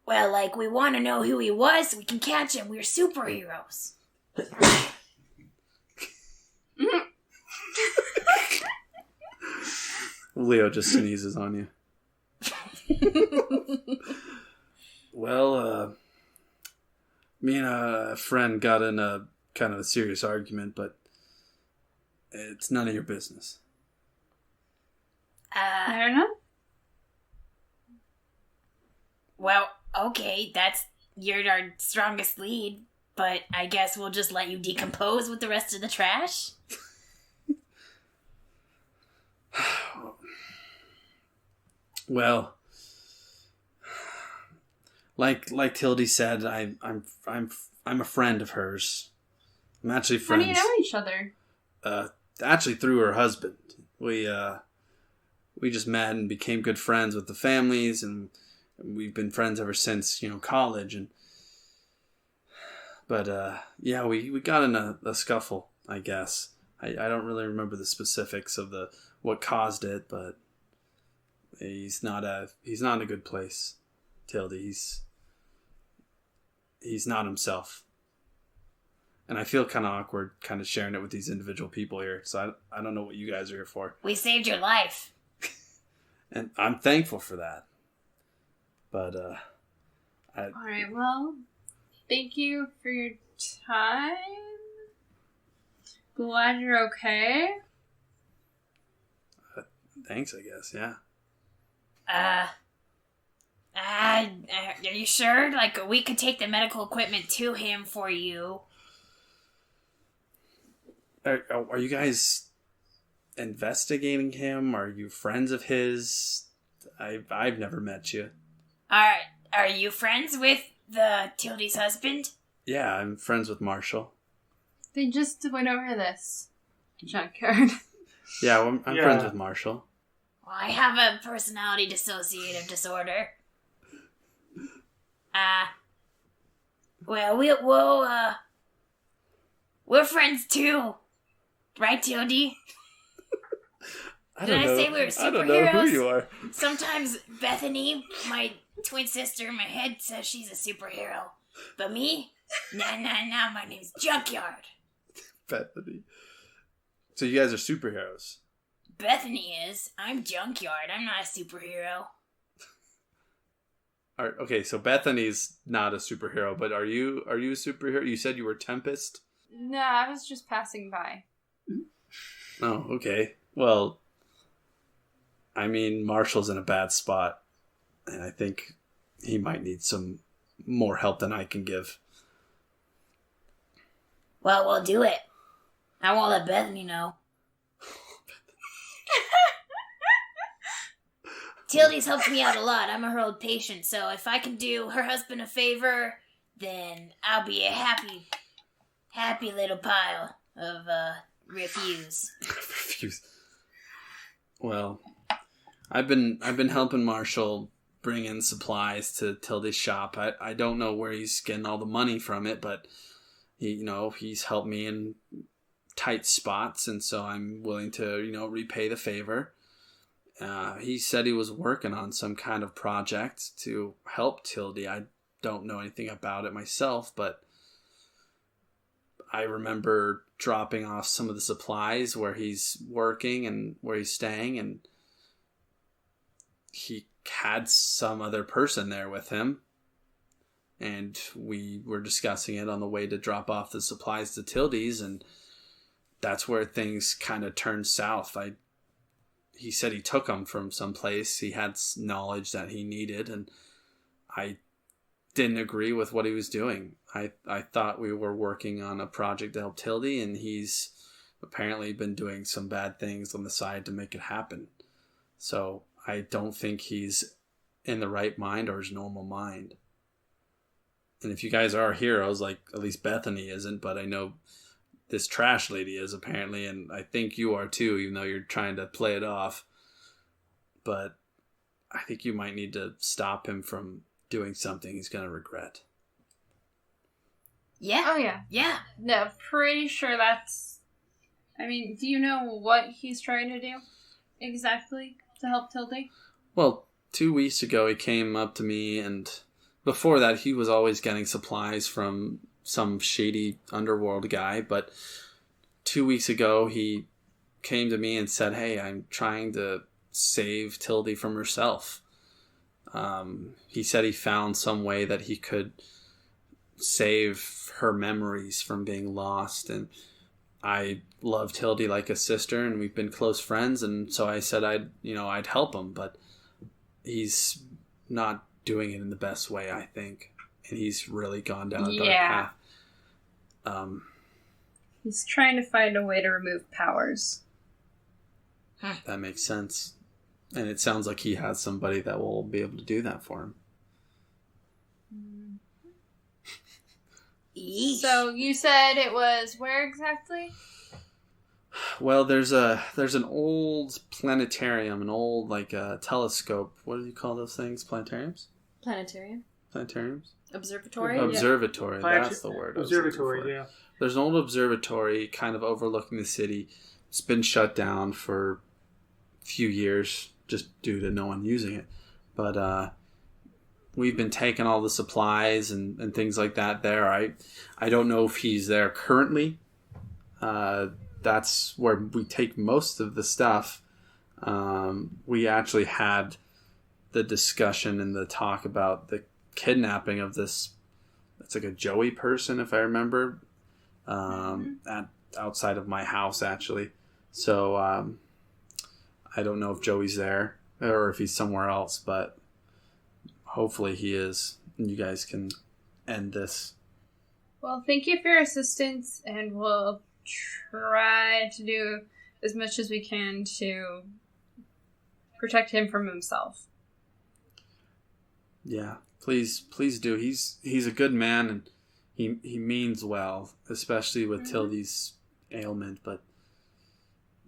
Well, we want to know who he was so we can catch him. We're superheroes. Leo just sneezes on you. Well, me and a friend got in a kind of a serious argument, but it's none of your business. Fair enough. Well, okay, you're our strongest lead, but I guess we'll just let you decompose with the rest of the trash. Well, like Tildy said, I'm a friend of hers. I'm actually How friends. do you know each other? Actually through her husband. We just met and became good friends with the families, and we've been friends ever since, college. But we got in a scuffle, I guess. I don't really remember the specifics of what caused it, but he's not in a good place. Tildy, he's not himself. And I feel kind of awkward kind of sharing it with these individual people here, so I don't know what you guys are here for. We saved your life. And I'm thankful for that. But, Alright, well, thank you for your time. Glad you're okay. Thanks, I guess, yeah. Are you sure? Like, we could take the medical equipment to him for you. Are you guys investigating him? Are you friends of his? I've never met you. Are you friends with the Tildy's husband? Yeah, I'm friends with Marshall. They just went over this. Junkyard. Yeah, well, I'm friends with Marshall. Well, I have a personality dissociative disorder. Well, we're friends too. Right, Tildy? Did I say we were superheroes? I don't know who you are. Sometimes Bethany, my twin sister in my head, says she's a superhero. But me? Nah, my name's Junkyard. Bethany. So you guys are superheroes? Bethany is. I'm Junkyard. I'm not a superhero. Okay, so Bethany's not a superhero, but are you a superhero? You said you were Tempest? No, I was just passing by. Oh, okay. Well, I mean, Marshall's in a bad spot, and I think he might need some more help than I can give. Well, we'll do it. I won't let Bethany know. Tildy's helped me out a lot. I'm her old patient, so if I can do her husband a favor, then I'll be a happy little pile of refuse. Refuse. Well, I've been helping Marshall bring in supplies to Tildy's shop. I don't know where he's getting all the money from it, but he's helped me in tight spots, and so I'm willing to repay the favor. He said he was working on some kind of project to help Tildy. I don't know anything about it myself, but I remember dropping off some of the supplies where he's working and where he's staying, and he had some other person there with him, and we were discussing it on the way to drop off the supplies to Tildy's, and that's where things kind of turned south. He said he took them from someplace. He had knowledge that he needed, and I didn't agree with what he was doing. I thought we were working on a project to help Tildy, and he's apparently been doing some bad things on the side to make it happen. So I don't think he's in the right mind or his normal mind. And if you guys are heroes, like at least Bethany isn't, but I know this trash lady is apparently, and I think you are too, even though you're trying to play it off. But I think you might need to stop him from doing something he's going to regret. Yeah. Oh, yeah. Yeah. No, pretty sure that's... I mean, do you know what he's trying to do exactly to help Tildy? Well, 2 weeks ago he came up to me, and before that he was always getting supplies from some shady underworld guy, but 2 weeks ago he came to me and said, "Hey, I'm trying to save Tildy from herself." He said he found some way that he could save her memories from being lost, and I love Tildy like a sister, and we've been close friends, and so I said I'd help him, but he's not doing it in the best way, I think, and he's really gone down a dark path. He's trying to find a way to remove powers. That makes sense. And it sounds like he has somebody that will be able to do that for him. So you said it was where exactly? Well, there's an old planetarium, an old telescope. What do you call those things? Planetariums? Planetarium. Planetariums? Observatory? Observatory, Yeah. that's the word. Observatory, yeah. There's an old observatory kind of overlooking the city. It's been shut down for a few years just due to no one using it. But we've been taking all the supplies and things like that there. I don't know if he's there currently. That's where we take most of the stuff. We actually had the discussion and the talk about the kidnapping of this. It's like a Joey person, if I remember, outside of my house, actually. So I don't know if Joey's there or if he's somewhere else, but hopefully he is, and you guys can end this. Well, thank you for your assistance, and we'll try to do as much as we can to protect him from himself. Yeah, please do. He's a good man, and he means well, especially with Tildy's ailment, but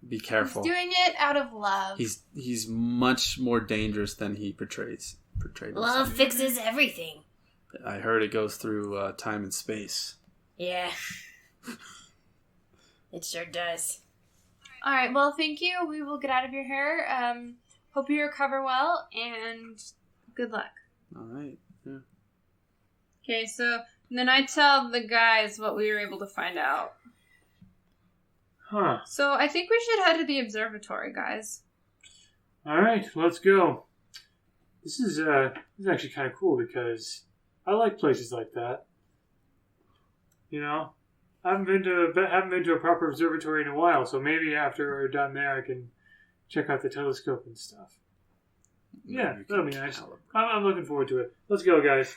be careful. He's doing it out of love. He's much more dangerous than he portrayed Love himself. fixes everything. I heard it goes through time and space. Yeah. It sure does. All right, well, thank you. We will get out of your hair. Hope you recover well, and good luck. All right. Yeah. Okay, so then I tell the guys what we were able to find out. Huh. So I think we should head to the observatory, guys. All right, let's go. This is actually kind of cool because I like places like that. You know, I haven't been to a proper observatory in a while, so maybe after we're done there, I can check out the telescope and stuff. Yeah, that'll be nice. I'm looking forward to it. Let's go, guys.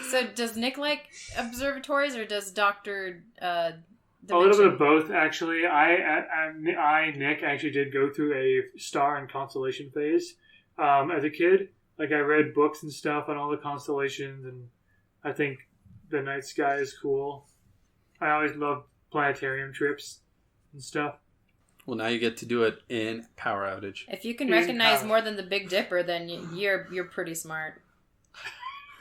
So does Nick like observatories, or does Dr. A little bit of both, actually. Nick, actually did go through a star and constellation phase as a kid. Like, I read books and stuff on all the constellations, and I think the night sky is cool. I always loved planetarium trips and stuff. Well, now you get to do it in Power Outage. If you can recognize more than the Big Dipper, then you're pretty smart.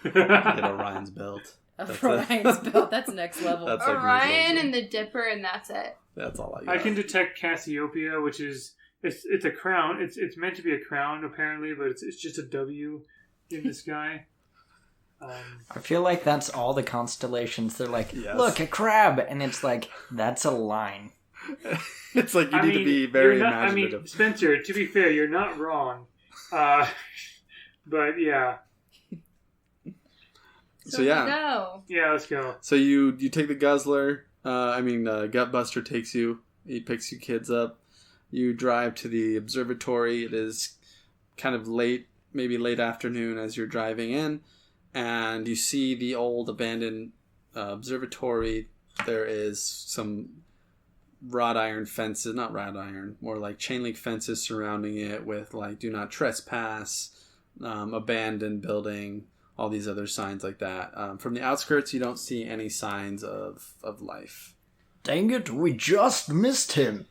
Get Orion's belt. Orion's belt. That's next level. That's like Orion and the Dipper, and that's it. That's all I got. I can detect Cassiopeia, which is it's a crown. It's meant to be a crown apparently, but it's just a W in the sky. I feel like that's all the constellations. They're like, Yes. look, a crab, and it's like, that's a line. It's like you need to be very you're imaginative. Spencer, to be fair, you're not wrong. But yeah. So yeah. Go. Yeah, let's go. So you take the Guzzler. Gutbuster takes you. He picks you kids up. You drive to the observatory. It is kind of late, maybe late afternoon as you're driving in. And you see the old abandoned observatory. There is some wrought iron fences, not wrought iron, more like chain link fences surrounding it with like do not trespass, abandoned building, all these other signs like that. From the outskirts, you don't see any signs of life. Dang it, we just missed him.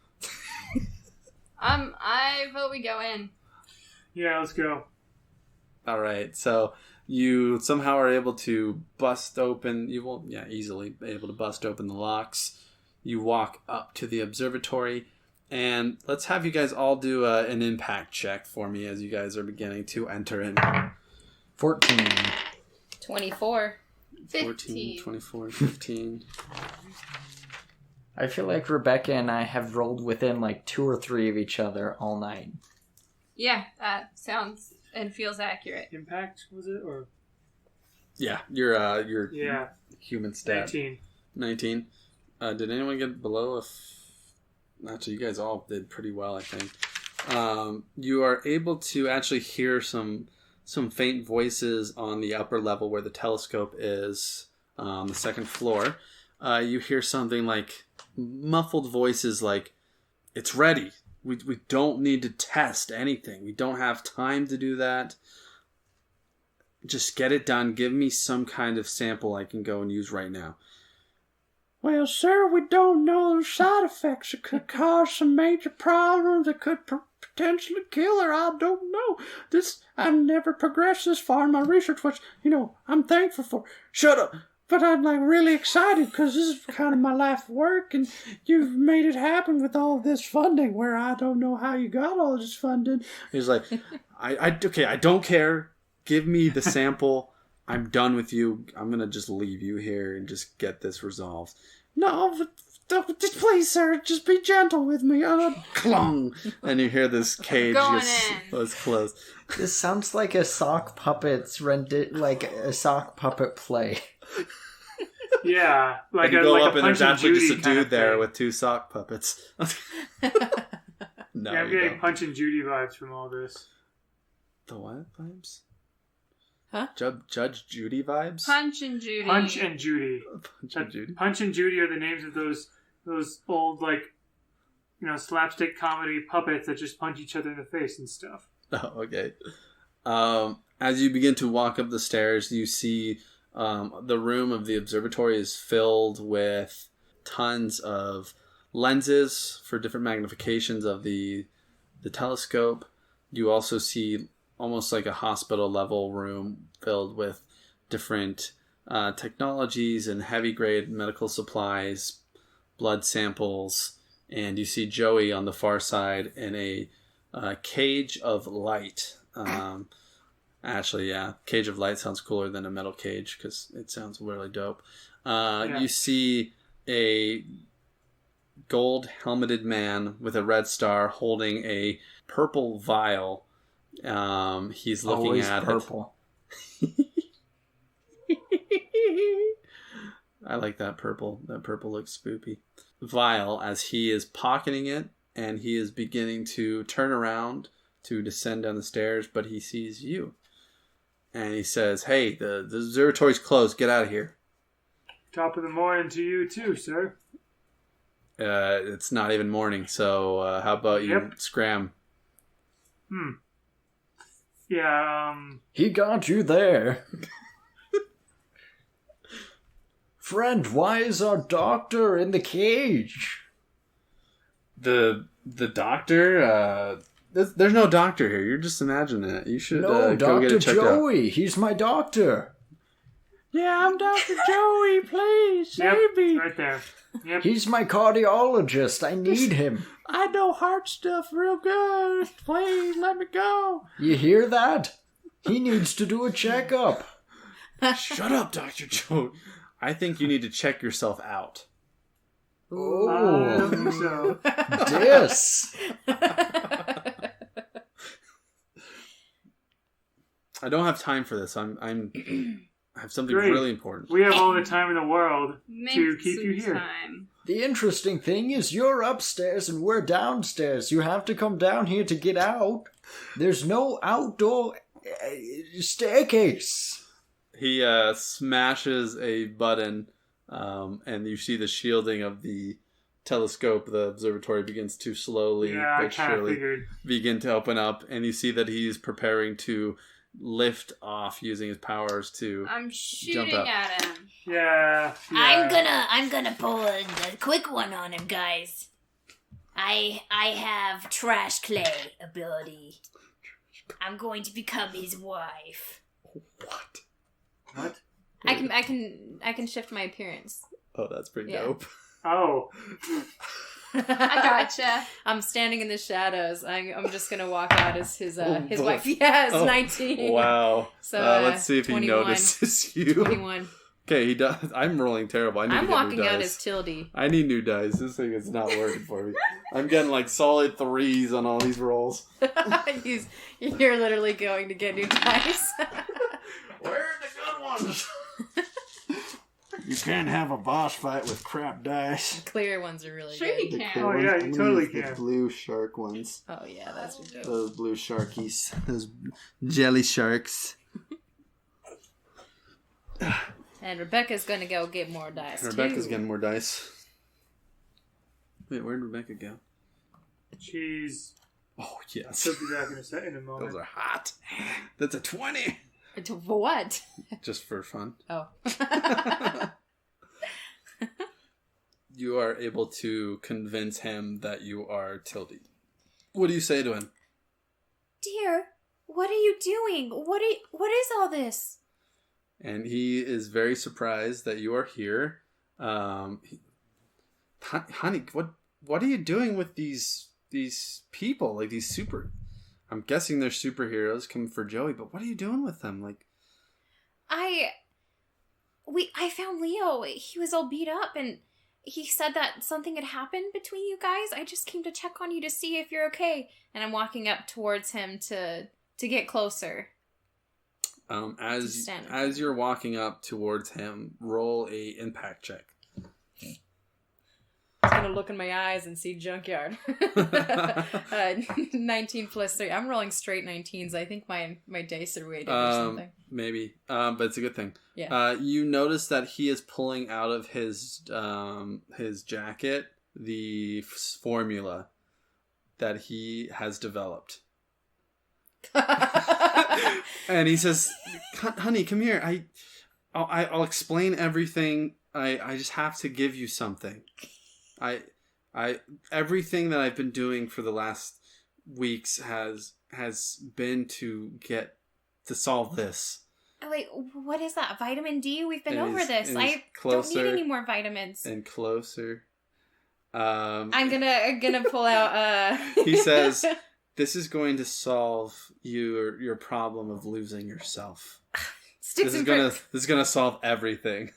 I vote we go in. Yeah, let's go. All right, so you somehow are able to bust open. Easily able to bust open the locks. You walk up to the observatory, and let's have you guys all do an impact check for me as you guys are beginning to enter in. 14. 24. 14, 24, 15. I feel like Rebecca and I have rolled within like 2 or 3 of each other all night. Yeah, that sounds and feels accurate. Impact, was it? Or Yeah, your yeah, human stat. 19. Did anyone get below? Actually, you guys all did pretty well, I think. You are able to actually hear some faint voices on the upper level where the telescope is, on the second floor. You hear something like muffled voices like, "It's ready. We don't need to test anything. We don't have time to do that. Just get it done. Give me some kind of sample I can go and use right now." "Well, sir, we don't know the side effects. It could cause some major problems. It could potentially kill her. I don't know. I never progressed this far in my research, which, I'm thankful for. Shut up. But I'm really excited because this is kind of my life work, and you've made it happen with all this funding where I don't know how you got all this funding. He's like, I don't care. Give me the sample. I'm done with you. I'm going to just leave you here and just get this resolved. No, but just please, sir, just be gentle with me. Clong. And you hear this cage was closed. This sounds like a sock puppet's a sock puppet play. Yeah, like you go up and there's actually just a dude there with two sock puppets. No, I'm getting Punch and Judy vibes from all this. The what vibes? Huh? Judge Judy vibes? Punch and Judy. Punch and Judy. Punch and Judy are the names of those old slapstick comedy puppets that just punch each other in the face and stuff. Oh, okay. As you begin to walk up the stairs, you see the room of the observatory is filled with tons of lenses for different magnifications of the telescope. You also see almost like a hospital level room filled with different technologies and heavy grade medical supplies, blood samples, and you see Joey on the far side in a cage of light. Actually, yeah, cage of light sounds cooler than a metal cage because it sounds really dope. Yeah. You see a gold helmeted man with a red star holding a purple vial. He's looking Always at purple. I like that purple. That purple looks spoopy. Vial as he is pocketing it, and he is beginning to turn around to descend down the stairs, but he sees you. And he says, "Hey, the observatory's closed. Get out of here." Top of the morning to you too, sir. It's not even morning, so how about you scram? Yeah, He got you there. Friend, why is our doctor in the cage? The doctor? There's no doctor here. You're just imagining it. You should No, go get Dr. it checked Joey. out. He's my doctor. Yeah, I'm Dr. Joey. Please save me. Right there. Yep. He's my cardiologist. I need him. I know heart stuff real good. Please let me go. You hear that? He needs to do a checkup. Shut up, Dr. Joey. I think you need to check yourself out. I don't think so. Dis. I don't have time for this. I have something Great. really important. We have all the time in the world to keep you here. Time. The interesting thing is you're upstairs and we're downstairs. You have to come down here to get out. There's no outdoor staircase. He smashes a button, and you see the shielding of the telescope. The observatory begins to slowly but surely begin to open up, and you see that he's preparing to lift off using his powers to I'm shooting jump up. at him. Yeah. I'm gonna pull a quick one on him, guys. I have trash clay ability. I'm going to become his wife. What? I can shift my appearance. Oh, that's pretty Yeah. dope. Oh. I gotcha. I'm standing in the shadows. I'm just gonna walk out as his boy. wife. Yes, Oh, 19. Wow. So let's see if 21. he notices you. 21. Okay, he does. I'm rolling terrible. I need to I'm get walking new out dice. as Tildy. I need new dice. This thing is not working for me. I'm getting like solid 3s on all these rolls. You're literally going to get new dice. Where are the good ones? You can't have a boss fight with crap dice. Clear ones are really Sure good. you can. Oh, yeah, you totally can. The blue shark ones. Oh yeah, that's your joke. Those blue sharkies. Those jelly sharks. And Rebecca's gonna go get more dice Rebecca's too. getting more dice. Wait, where'd Rebecca go? She's. Oh, yes. She'll be back in a moment. Those are hot. That's a 20. For what? Just for fun. Oh. You are able to convince him that you are Tildy. What do you say to him? dear, what are you doing? What is all this? And he is very surprised that you are here. Honey, what are you doing with these people? Like these I'm guessing they're superheroes coming for Joey, but what are you doing with them? Like, I found Leo. He was all beat up, and he said that something had happened between you guys. I just came to check on you to see if you're okay. And I'm walking up towards him to get closer. As you're walking up towards him, roll a impact check. I'm gonna look in my eyes and see Junkyard. 19 plus 3. I'm rolling straight 19s. I think my dice are weighted or something. Maybe, but it's a good thing. Yeah. You notice that he is pulling out of his jacket the formula that he has developed. And he says, "Honey, come here. I'll explain everything. I just have to give you something. Everything that I've been doing for the last weeks has been to solve this." Wait, what is that? Vitamin D? We've been over this. I closer, don't need any more vitamins. And closer. I'm gonna pull out. He says, "This is going to solve your problem of losing yourself. This is gonna solve everything."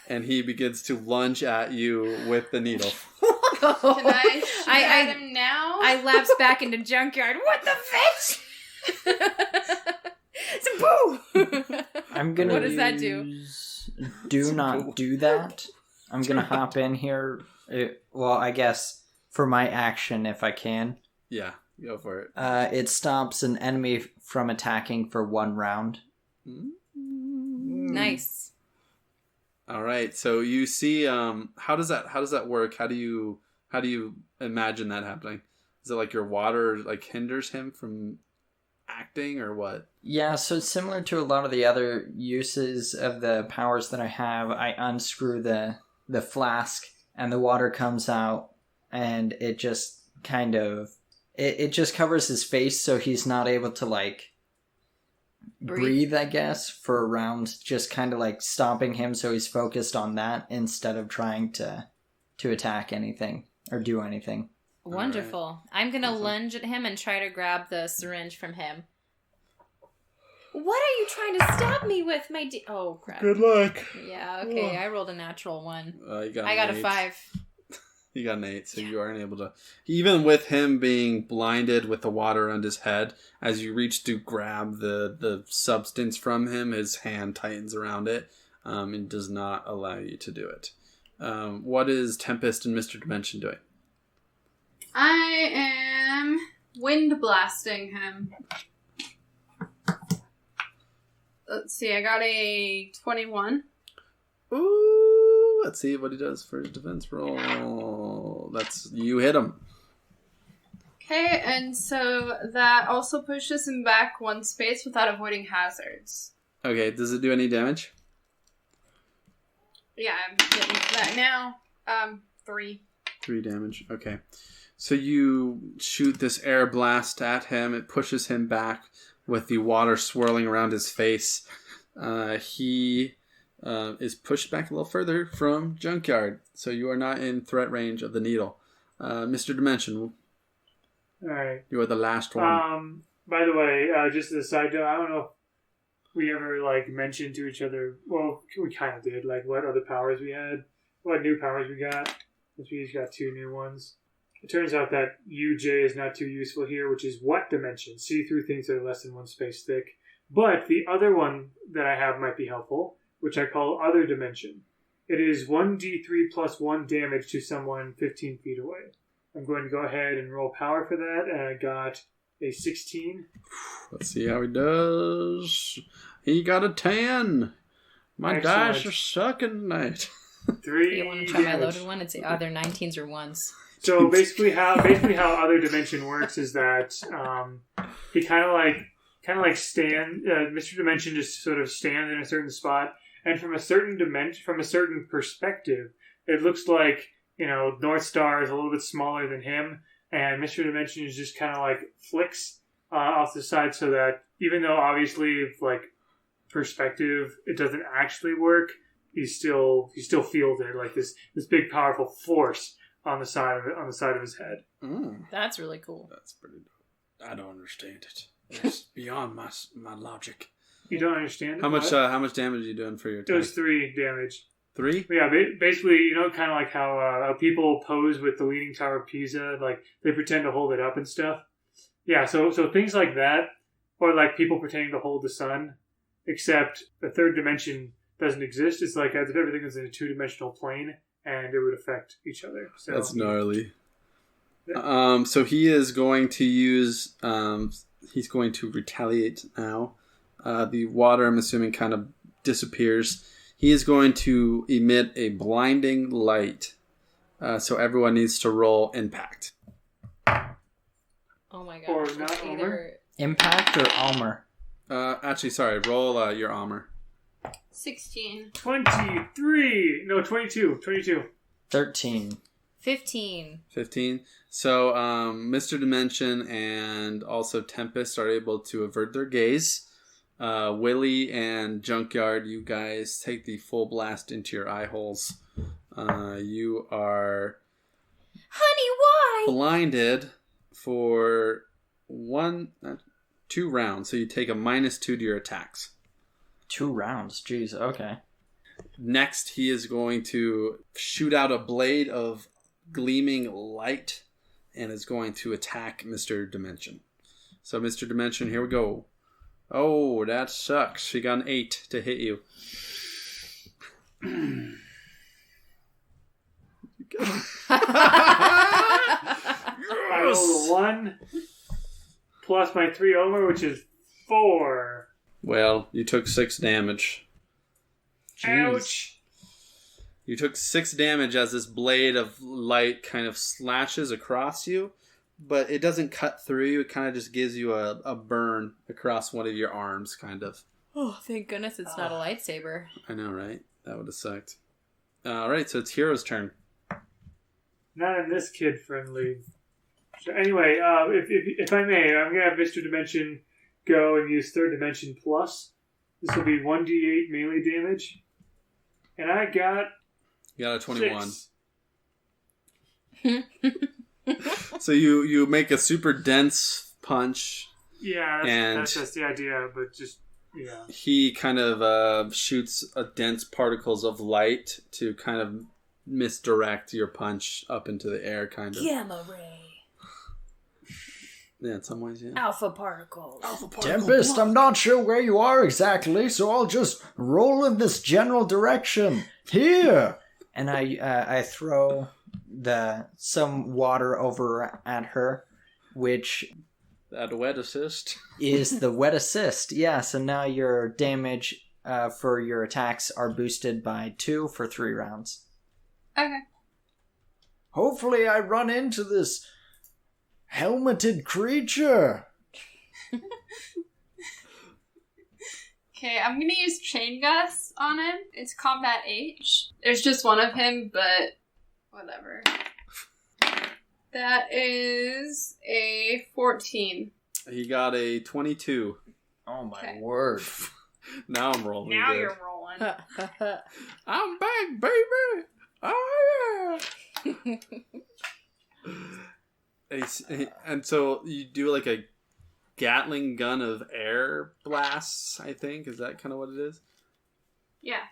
And he begins to lunge at you with the needle. Can I shoot at him now? I lapse back into Junkyard. What the fetch? It's a boo! I'm gonna. What does that do? Do not do that. I'm gonna hop in here. Well, I guess for my action, if I can. Yeah, go for it. It stops an enemy from attacking for 1 round. Nice. All right. So you see, how does that work? How do you imagine that happening? Is it like your water like hinders him from acting, or what? Yeah, so similar to a lot of the other uses of the powers that I have, I unscrew the flask and the water comes out, and it just kind of it just covers his face, so he's not able to like breathe, I guess, for a round, just kind of like stopping him, so he's focused on that instead of trying to attack anything or do anything. Wonderful. Right. I'm gonna lunge at him and try to grab the syringe from him. What are you trying to stab me with, my oh, crap. Good luck. Yeah, okay, I rolled a natural 1. I got a 5. You got an 8, so you aren't able to... Even with him being blinded with the water on his head, as you reach to grab the substance from him, his hand tightens around it and does not allow you to do it. What is Tempest and Mr. Dimension doing? I am wind blasting him. Let's see, I got a 21. Ooh, let's see what he does for his defense roll. That's, you hit him. Okay, and so that also pushes him back 1 space without avoiding hazards. Okay, does it do any damage? Yeah, I'm getting to that now. 3. 3 damage, okay. So you shoot this air blast at him. It pushes him back with the water swirling around his face. He is pushed back a little further from Junkyard, so you are not in threat range of the needle. Mr. Dimension, All right. you are the last one. By the way, just as a side note, I don't know if we ever like mentioned to each other. Well, we kind of did. Like what other powers we had, what new powers we got. Since we each got 2 new ones. It turns out that UJ is not too useful here, which is what dimension? See through things that are less than 1 space thick. But the other one that I have might be helpful, which I call Other Dimension. It is 1d3 plus 1 damage to someone 15 feet away. I'm going to go ahead and roll power for that, and I got a 16. Let's see how he does. He got a 10. My Excellent. dice are sucking tonight. 3 You want to try my damage. loaded one? It's either 19s or 1s. So basically how Other Dimension works is that he kind of like stand. Mr. Dimension just sort of stands in a certain spot, and from a certain perspective, it looks like North Star is a little bit smaller than him, and Mr. Dimension is just kind of like flicks off the side so that even though obviously like perspective it doesn't actually work, he still feels it like this big powerful force on the side of his head. That's really cool. That's pretty dope. I don't understand it. It's beyond my logic. You don't understand? How much damage are you doing for your attack? It was 3 damage. 3? Yeah, basically, kind of like how people pose with the Leaning Tower of Pisa, like they pretend to hold it up and stuff. Yeah, so things like that, or like people pretending to hold the sun, except the third dimension doesn't exist. It's like as if everything is in a 2-dimensional plane, and it would affect each other. So that's gnarly. Yeah. So he is going to use. He's going to retaliate now. The water, I'm assuming, kind of disappears. He is going to emit a blinding light. So everyone needs to roll impact. Oh my god. Or not armor? Impact or armor? Actually, sorry. Roll your armor. 16. 23. No, 22. 22. 13. 15. 15. So Mr. Dimension and also Tempest are able to avert their gaze. Willie and Junkyard, you guys take the full blast into your eye holes. You are Honey, why? blinded for 2 rounds. So you take a -2 to your attacks. 2 rounds. Jeez. Okay. Next, he is going to shoot out a blade of gleaming light and is going to attack Mr. Dimension. So, Mr. Dimension, here we go. Oh, that sucks. She got an 8 to hit you. I rolled a 1 plus my 3 armor, which is 4. Well, you took 6 damage. Jeez. Ouch. You took 6 damage as this blade of light kind of slashes across you, but it doesn't cut through you. It kind of just gives you a burn across one of your arms, kind of. Oh, thank goodness it's not a lightsaber. I know, right? That would have sucked. Alright, so it's Hero's turn. Not in this kid-friendly. So anyway, if I may, I'm going to have Mr. Dimension go and use third dimension plus. This will be 1d8 melee damage. And I got... You got a 21. 6. So you make a super dense punch. Yeah, and that's just the idea, but just, yeah. He kind of shoots a dense particles of light to kind of misdirect your punch up into the air, kind of. Gamma ray. Yeah, in some ways, yeah. Alpha particles. Tempest, I'm not sure where you are exactly, so I'll just roll in this general direction. Here! And I throw some water over at her, which That wet assist. is the wet assist. Yeah, so now your damage for your attacks are boosted by 2 for 3 rounds. Okay. Hopefully I run into this helmeted creature. Okay, I'm gonna use Chain Gus on him. It's combat H. There's just one of him, but whatever. That is a 14. He got a 22. Oh my Okay. word. Now I'm rolling Now good. you're rolling. I'm back, baby! Oh, yeah! And so you do like a Gatling gun of air blasts, I think. Is that kind of what it is? Yeah.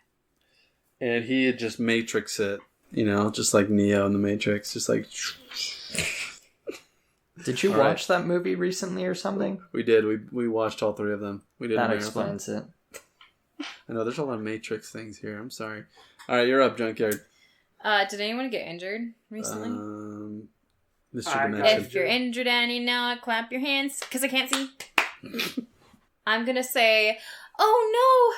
And he just Matrix it, just like Neo in the Matrix. Just like... Did you All watch that movie recently or something? We did. We watched all 3 of them. We did. That a marathon. explains it. I know, there's a lot of Matrix things here. I'm sorry. Alright, you're up, Junkyard. Did anyone get injured recently? Mr. Dimension. If you're injured and you know it, clap your hands, because I can't see. I'm gonna say, oh no!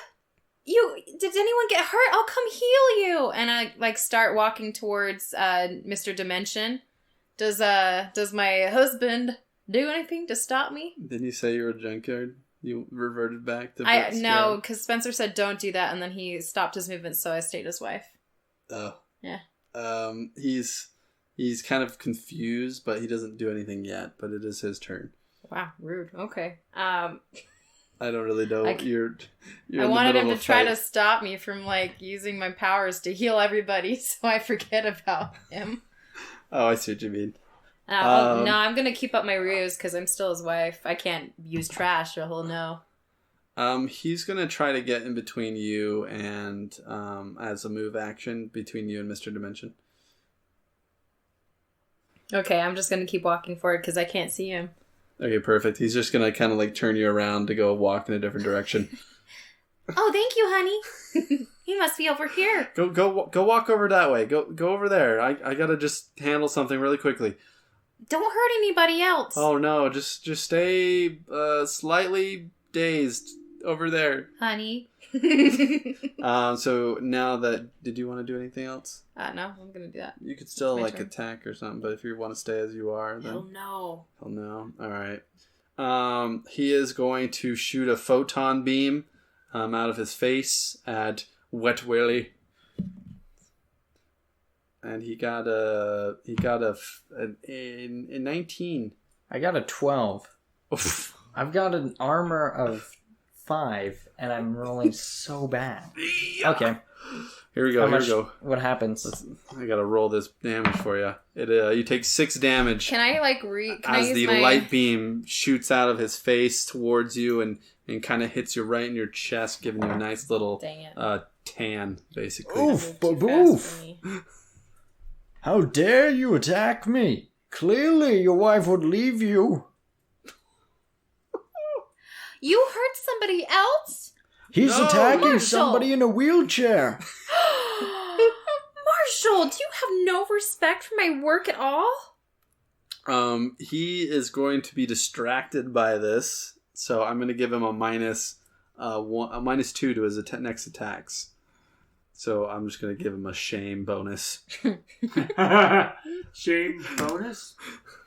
Did anyone get hurt? I'll come heal you! And I, start walking towards, Mr. Dimension. Does my husband do anything to stop me? Didn't you say you were a junkyard? You reverted back to No, because Spencer said don't do that, and then he stopped his movement, so I stayed his wife. Oh. Yeah. He's kind of confused, but he doesn't do anything yet, but it is his turn. Wow, rude. Okay. I don't really know. You're I wanted him to try to stop me from using my powers to heal everybody, so I forget about him. Oh, I see what you mean. No, I'm gonna keep up my ruse because I'm still his wife. I can't use trash, or he'll know. He's gonna try to get in between you and, as a move action, between you and Mr. Dimension. Okay, I'm just gonna keep walking forward because I can't see him. Okay, perfect. He's just gonna kind of turn you around to go walk in a different direction. Oh, thank you, honey. He must be over here. Go walk over that way. Go over there. I gotta just handle something really quickly. Don't hurt anybody else. Oh no, just stay slightly dazed over there, honey. So now did you want to do anything else? No, I'm gonna do that. You could still attack or something, but if you want to stay as you are, then hell no. Hell no. All right. He is going to shoot a photon beam out of his face at Wet Willie. And he got a 19. I got a 12. Oof. I've got an armor of 5, and I'm rolling so bad. Okay. Here we go. What happens? I gotta roll this damage for you. You take 6 damage. Can I as the light beam shoots out of his face towards you and kind of hits you right in your chest, giving you a nice little tan, basically. Oof, oof. How dare you attack me? Clearly your wife would leave you. You hurt somebody else? He's attacking Marshall. somebody in a wheelchair. Marshall, do you have no respect for my work at all? He is going to be distracted by this, so I'm going to give him a -2 to his next attacks. So I'm just going to give him a shame bonus. Shame bonus?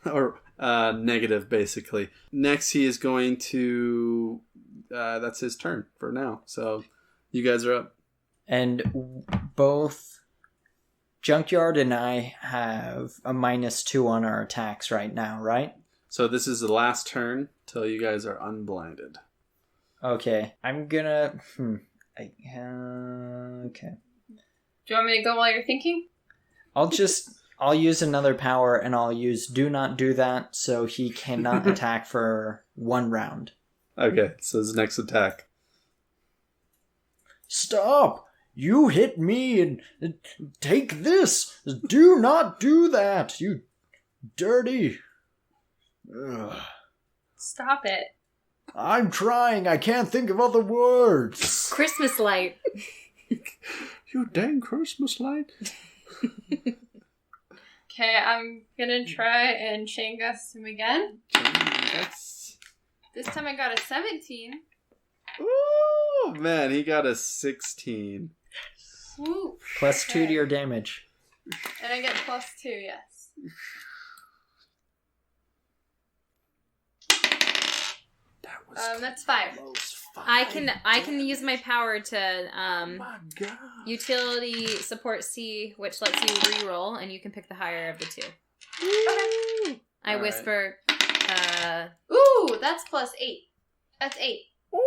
Or negative, basically. Next, he is going to... that's his turn for now. So you guys are up. And both Junkyard and I have a -2 on our attacks right now, right? So this is the last turn till you guys are unblinded. Okay. I'm gonna... okay. Do you want me to go while you're thinking? I'll use another power, and I'll use Do Not Do That, so he cannot attack for 1 round. Okay, so his next attack. Stop! You hit me and take this! Do not do that, you dirty... Ugh. Stop it. I'm trying, I can't think of other words. Christmas light. You dang Christmas light. Okay, I'm gonna try and chain gust him again. Yes. This time I got a 17. Ooh, man, he got a 16. Woo. +2 to your damage. And I get +2, yes. That's 5. I can use my power to my God. utility support C, which lets you reroll, and you can pick the higher of the 2. Okay. I whisper. Ooh, that's +8. That's 8. Ooh.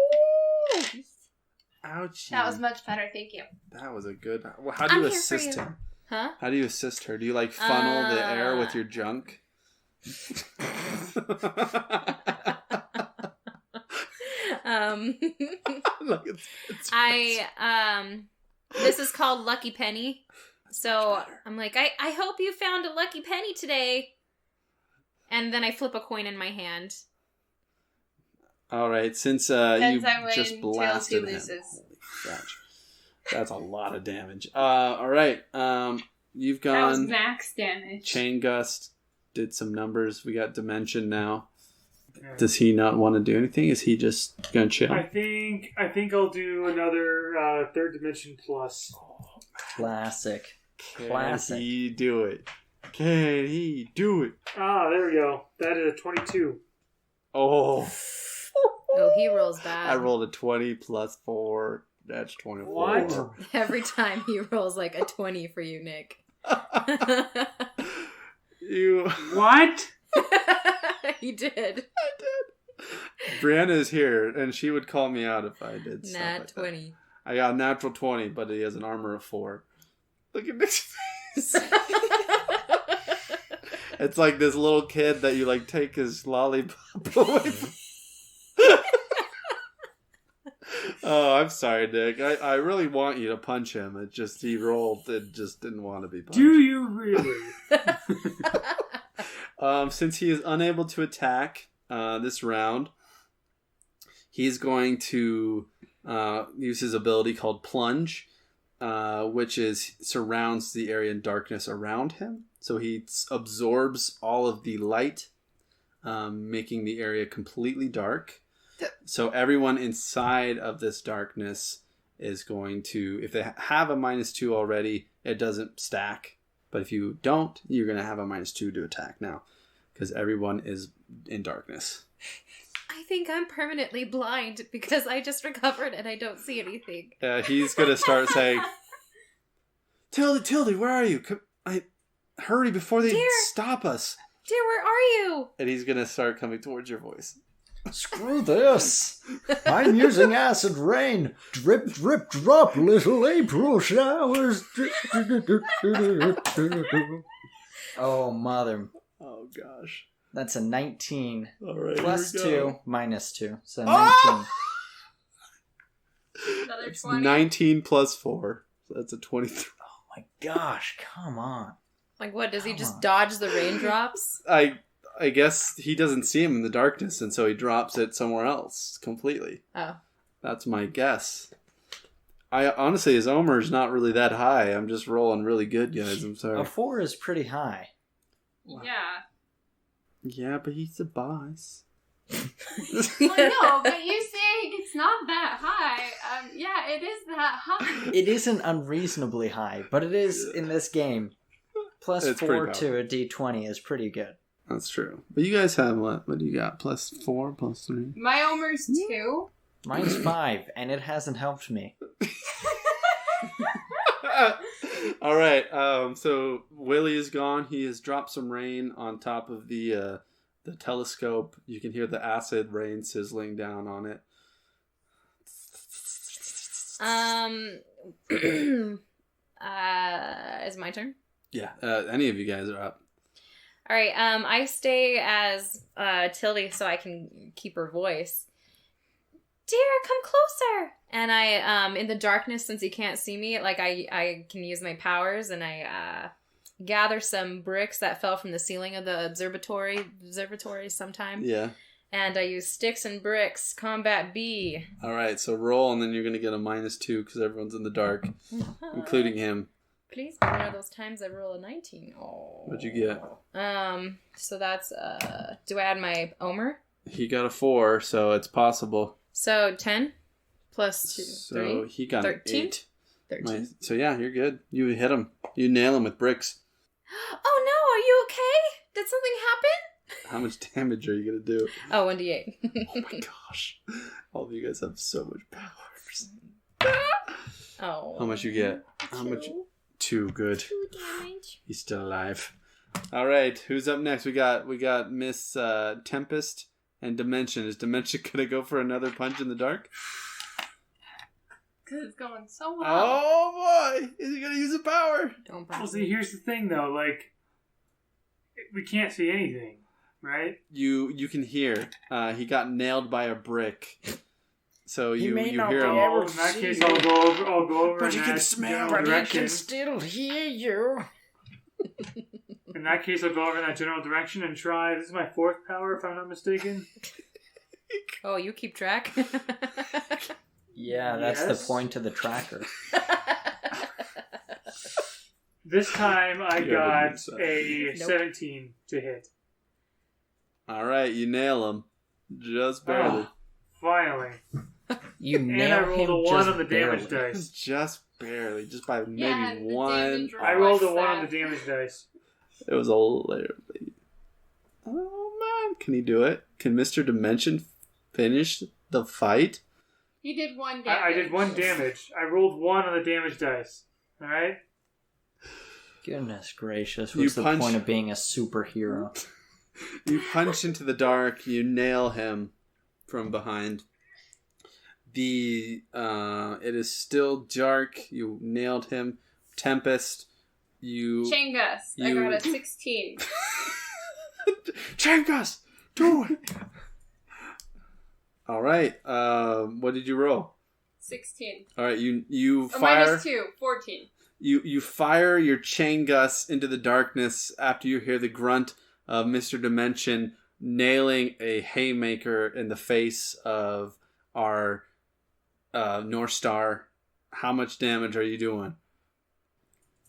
Ouchie. That was much better, thank you. That was a good... Well, how do you assist him? Huh? How do you assist her? Do you funnel the air with your junk? This is called Lucky Penny. So I'm like, I hope you found a lucky penny today. And then I flip a coin in my hand. All right, since you just blasted him. Holy gosh. That's a lot of damage. All right, you've gone... That was max damage. Chain Gust did some numbers. We got Dimension now. Does he not want to do anything? Is he just gonna chill? I think I'll do another 3rd dimension plus. Oh, Classic. Can he do it? Can he do it? Ah, there we go. That is a 22. Oh. Oh, he rolls bad. I rolled a 20 plus 4. That's 24. What? Every time he rolls like a 20 for you, Nick. You. What? You did. Brianna is here, and she would call me out if I did stuff Nat like 20. That. I got a natural 20, but he has an armor of 4. Look at Nick's face. It's like this little kid that you like take his lollipop away from. Oh, I'm sorry, Nick. I really want you to punch him. It just, he rolled and just didn't want to be punched. Do you really? Since he is unable to attack this round, he's going to use his ability called Plunge, which surrounds the area in darkness around him. So he absorbs all of the light, making the area completely dark. So everyone inside of this darkness is going to, if they have a -2 already, it doesn't stack. But if you don't, you're going to have a -2 to attack now. Because everyone is in darkness. I think I'm permanently blind because I just recovered and I don't see anything. He's going to start saying, Tildy, where are you? Hurry before they stop us. Dear, where are you? And he's going to start coming towards your voice. Screw this. I'm using acid rain. Drip, drip, drop, little April showers. Oh, mother. Oh, gosh. That's a 19. All right, Plus here we go. 2, -2. So 19. Another It's 20. 19 plus 4. So that's a 23. Oh my gosh, come on. Like what, does he Come just on. dodge the raindrops? I guess he doesn't see him in the darkness, and so he drops it somewhere else completely. Oh. That's my guess. Honestly, his Omer is not really that high. I'm just rolling really good, guys. I'm sorry. A 4 is pretty high. Yeah. Yeah, but he's the boss. Well, no, but you saying it's not that high. Yeah, it is that high. It isn't unreasonably high, but it is in this game. Plus It's 4 pretty to a d20 is pretty good. That's true. But you guys have what? What do you got? Plus 4, plus 3? My Omer's 2. Mine's 5, and it hasn't helped me. All right. So Willie is gone. He has dropped some rain on top of the telescope. You can hear the acid rain sizzling down on it. Is it my turn? Yeah. Any of you guys are up. All right. I stay as Tildy so I can keep her voice. Dear, come closer. And I, in the darkness, since he can't see me, like I can use my powers, and I gather some bricks that fell from the ceiling of the observatory sometime. Yeah. And I use sticks and bricks. Combat B. All right. So roll, and then you're gonna get a -2 because everyone's in the dark, including him. Please be one of those times I roll a 19. Oh. What'd you get? So that's do I add my Omer? He got a 4, so it's possible. So 10 plus 2, So 3. he got 13? an 8. 13. So yeah, you're good. You hit him. You nail him with bricks. Oh no, are you okay? Did something happen? How much damage are you gonna do? Oh, 1d8. Oh my gosh. All of you guys have so much powers. Oh. How much you get? How much? 2. Good. 2 damage. He's still alive. All right, who's up next? We got Miss Tempest and Dimension. Is Dimension gonna go for another punch in the dark? Because it's going so well. Oh boy! Is he gonna use a power? Don't Well, punch see, me. here's the thing, though. Like, we can't see anything, right? You can hear. He got nailed by a brick. So He you may not hear be him. able Oh, in that see case, you. I'll go over But in you can that smell, general but he direction. can still hear you. In that case, I'll go over in that general direction and try. This is my 4th power, if I'm not mistaken. Oh, you keep track? Yeah, that's Yes. the point of the tracker. This time, I Yeah, got but a Nope. 17 to hit. All right, you nail him, just barely. Oh, finally. You And nail I rolled him a 1 just on the damage barely. dice. Just barely, just by maybe Yeah, the one. damage I rolled a reflects 1 on that. the damage dice. It was a literally. Oh man, can he do it? Can Mr. Dimension finish the fight? He did 1 damage. I did 1 damage. I rolled 1 on the damage dice. Alright? Goodness gracious, You what's the punch- point of being a superhero? You punch into the dark. You nail him from behind. It is still dark. You nailed him. Tempest. Chain Gust. I got a 16. Chain Gust. Do it. All right. What did you roll? 16. All right. You Oh, fire. minus 2. 14. You fire your chain gust into the darkness after you hear the grunt of Mr. Dimension nailing a haymaker in the face of our North Star. How much damage are you doing?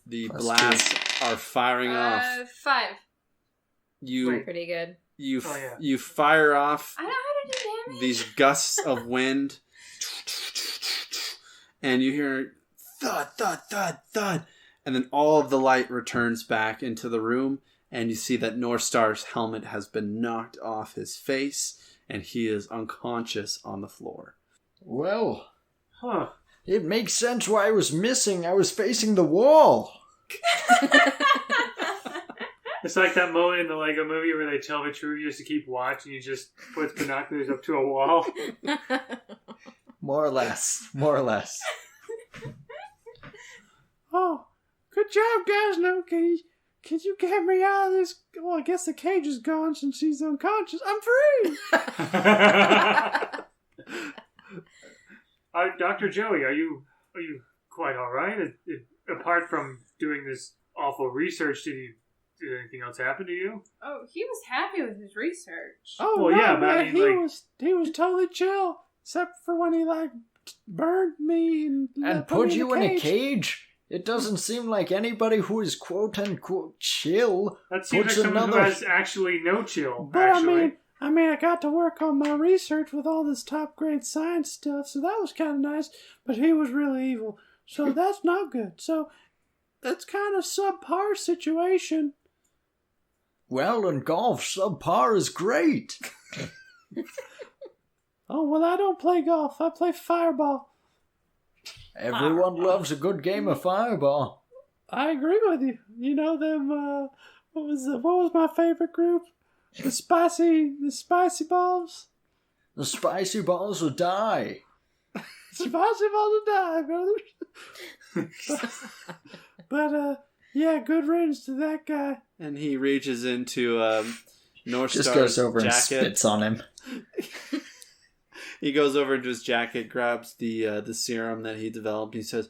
The blasts are firing off. 5. Pretty good. You fire off I know how to do damage. these gusts of wind, and you hear thud, thud, thud, thud, and then all of the light returns back into the room, and you see that North Star's helmet has been knocked off his face, and he is unconscious on the floor. Well, Huh. it makes sense why I was missing. I was facing the wall. It's like that moment in the Lego movie where they tell Vitruvius to keep watch and he just puts binoculars up to a wall. More or less. More or less. Oh, good job, guys. No, can you get me out of this? Well, I guess the cage is gone since she's unconscious. I'm free! Dr. Joey, are you quite all right? Apart from doing this awful research, did anything else happen to you? Oh, he was happy with his research. Oh, Well, no, yeah, but I man, mean, he was totally chill, except for when he burned me And put you in a cage? It doesn't seem like anybody who is quote-unquote chill That seems like puts someone another... who has actually no chill, But actually. I mean, I got to work on my research with all this top-grade science stuff, so that was kind of nice. But he was really evil, so that's not good. So that's kind of subpar situation. Well, in golf, subpar is great. Oh, well, I don't play golf. I play fireball. Everyone loves a good game of fireball. I agree with you. You know them, what was my favorite group? The spicy balls? The spicy balls will die. Spicy balls will die, brothers. But yeah, good riddance to that guy. And he reaches into North Just Star's goes over and jacket. spits on him. He goes over into his jacket, grabs the serum that he developed. He says,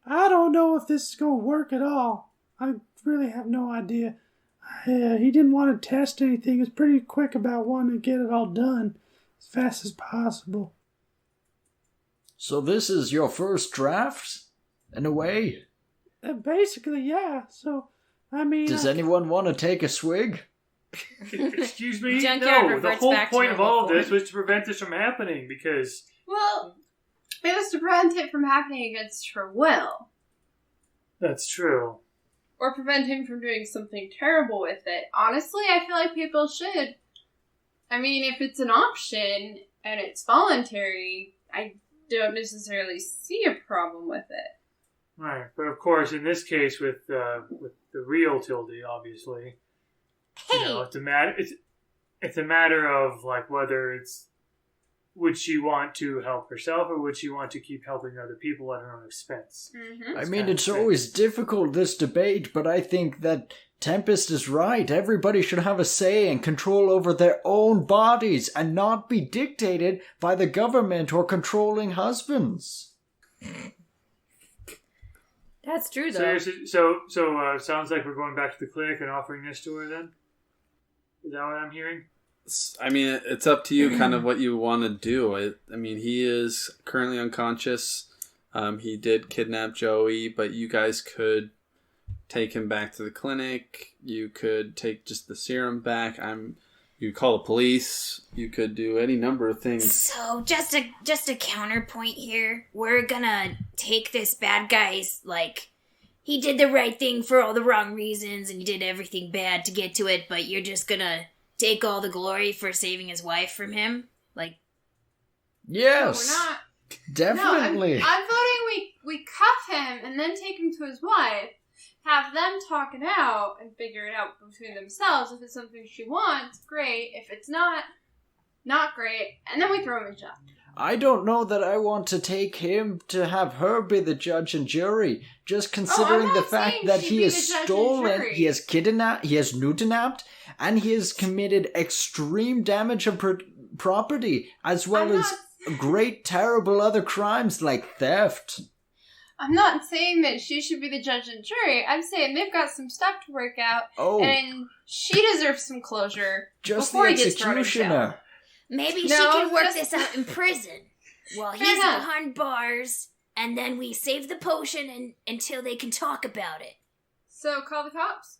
"I don't know if this is going to work at all. I really have no idea. He didn't want to test anything. He was pretty quick about wanting to get it all done as fast as possible." So this is your first draft? In a way? Basically, yeah. So, I mean... Does anyone want to take a swig? Excuse me? Junkyard No, the reverts whole back to point of all of normal this was to prevent this from happening, because... Well, it was to prevent it from happening against her will. That's true. Or prevent him from doing something terrible with it. Honestly, I feel like people should. I mean, if it's an option and it's voluntary, I don't necessarily see a problem with it. Right, but of course, in this case, with the real Tilde, obviously, Hey! you know, it's a matter of like whether would she want to help herself or would she want to keep helping other people at her own expense? Mm-hmm. I mean, it's always difficult, this debate, but I think that Tempest is right. Everybody should have a say and control over their own bodies and not be dictated by the government or controlling husbands. That's true, though. So sounds like we're going back to the clinic and offering this to her then? Is that what I'm hearing? I mean, it's up to you kind of what you want to do. I mean, he is currently unconscious. He did kidnap Joey, but you guys could take him back to the clinic. You could take just the serum back. You could call the police. You could do any number of things. So, just a counterpoint here. We're gonna take this bad guy's, he did the right thing for all the wrong reasons, and he did everything bad to get to it, but you're just gonna take all the glory for saving his wife from him? Yes, No, we're not. definitely. No, I'm voting we cuff him and then take him to his wife. have them talk it out and figure it out between themselves. If it's something she wants, great. If it's not great. And then we throw him in jail. I don't know that I want to take him to have her be the judge and jury. Just considering the fact that he has stolen, he has kidnapped, he has newtonapped, and he has committed extreme damage of property, as well as great, terrible other crimes like theft. I'm not saying that she should be the judge and jury. I'm saying they've got some stuff to work out, and she deserves some closure before he gets thrown in jail. Maybe she can work this out in prison. Well, he's behind bars, and then we save the potion until they can talk about it. So call the cops?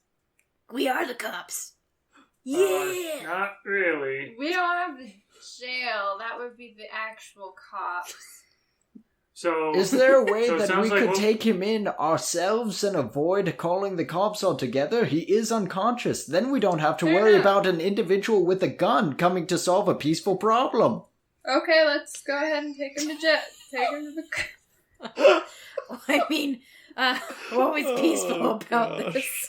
We are the cops. Yeah! Not really. We don't have the jail. That would be the actual cops. So, is there a way that we like could take him in ourselves and avoid calling the cops altogether? He is unconscious. Then we don't have to worry about an individual with a gun coming to solve a peaceful problem. Okay, let's go ahead and take him to jail. Take him to the... I mean, what was peaceful about this?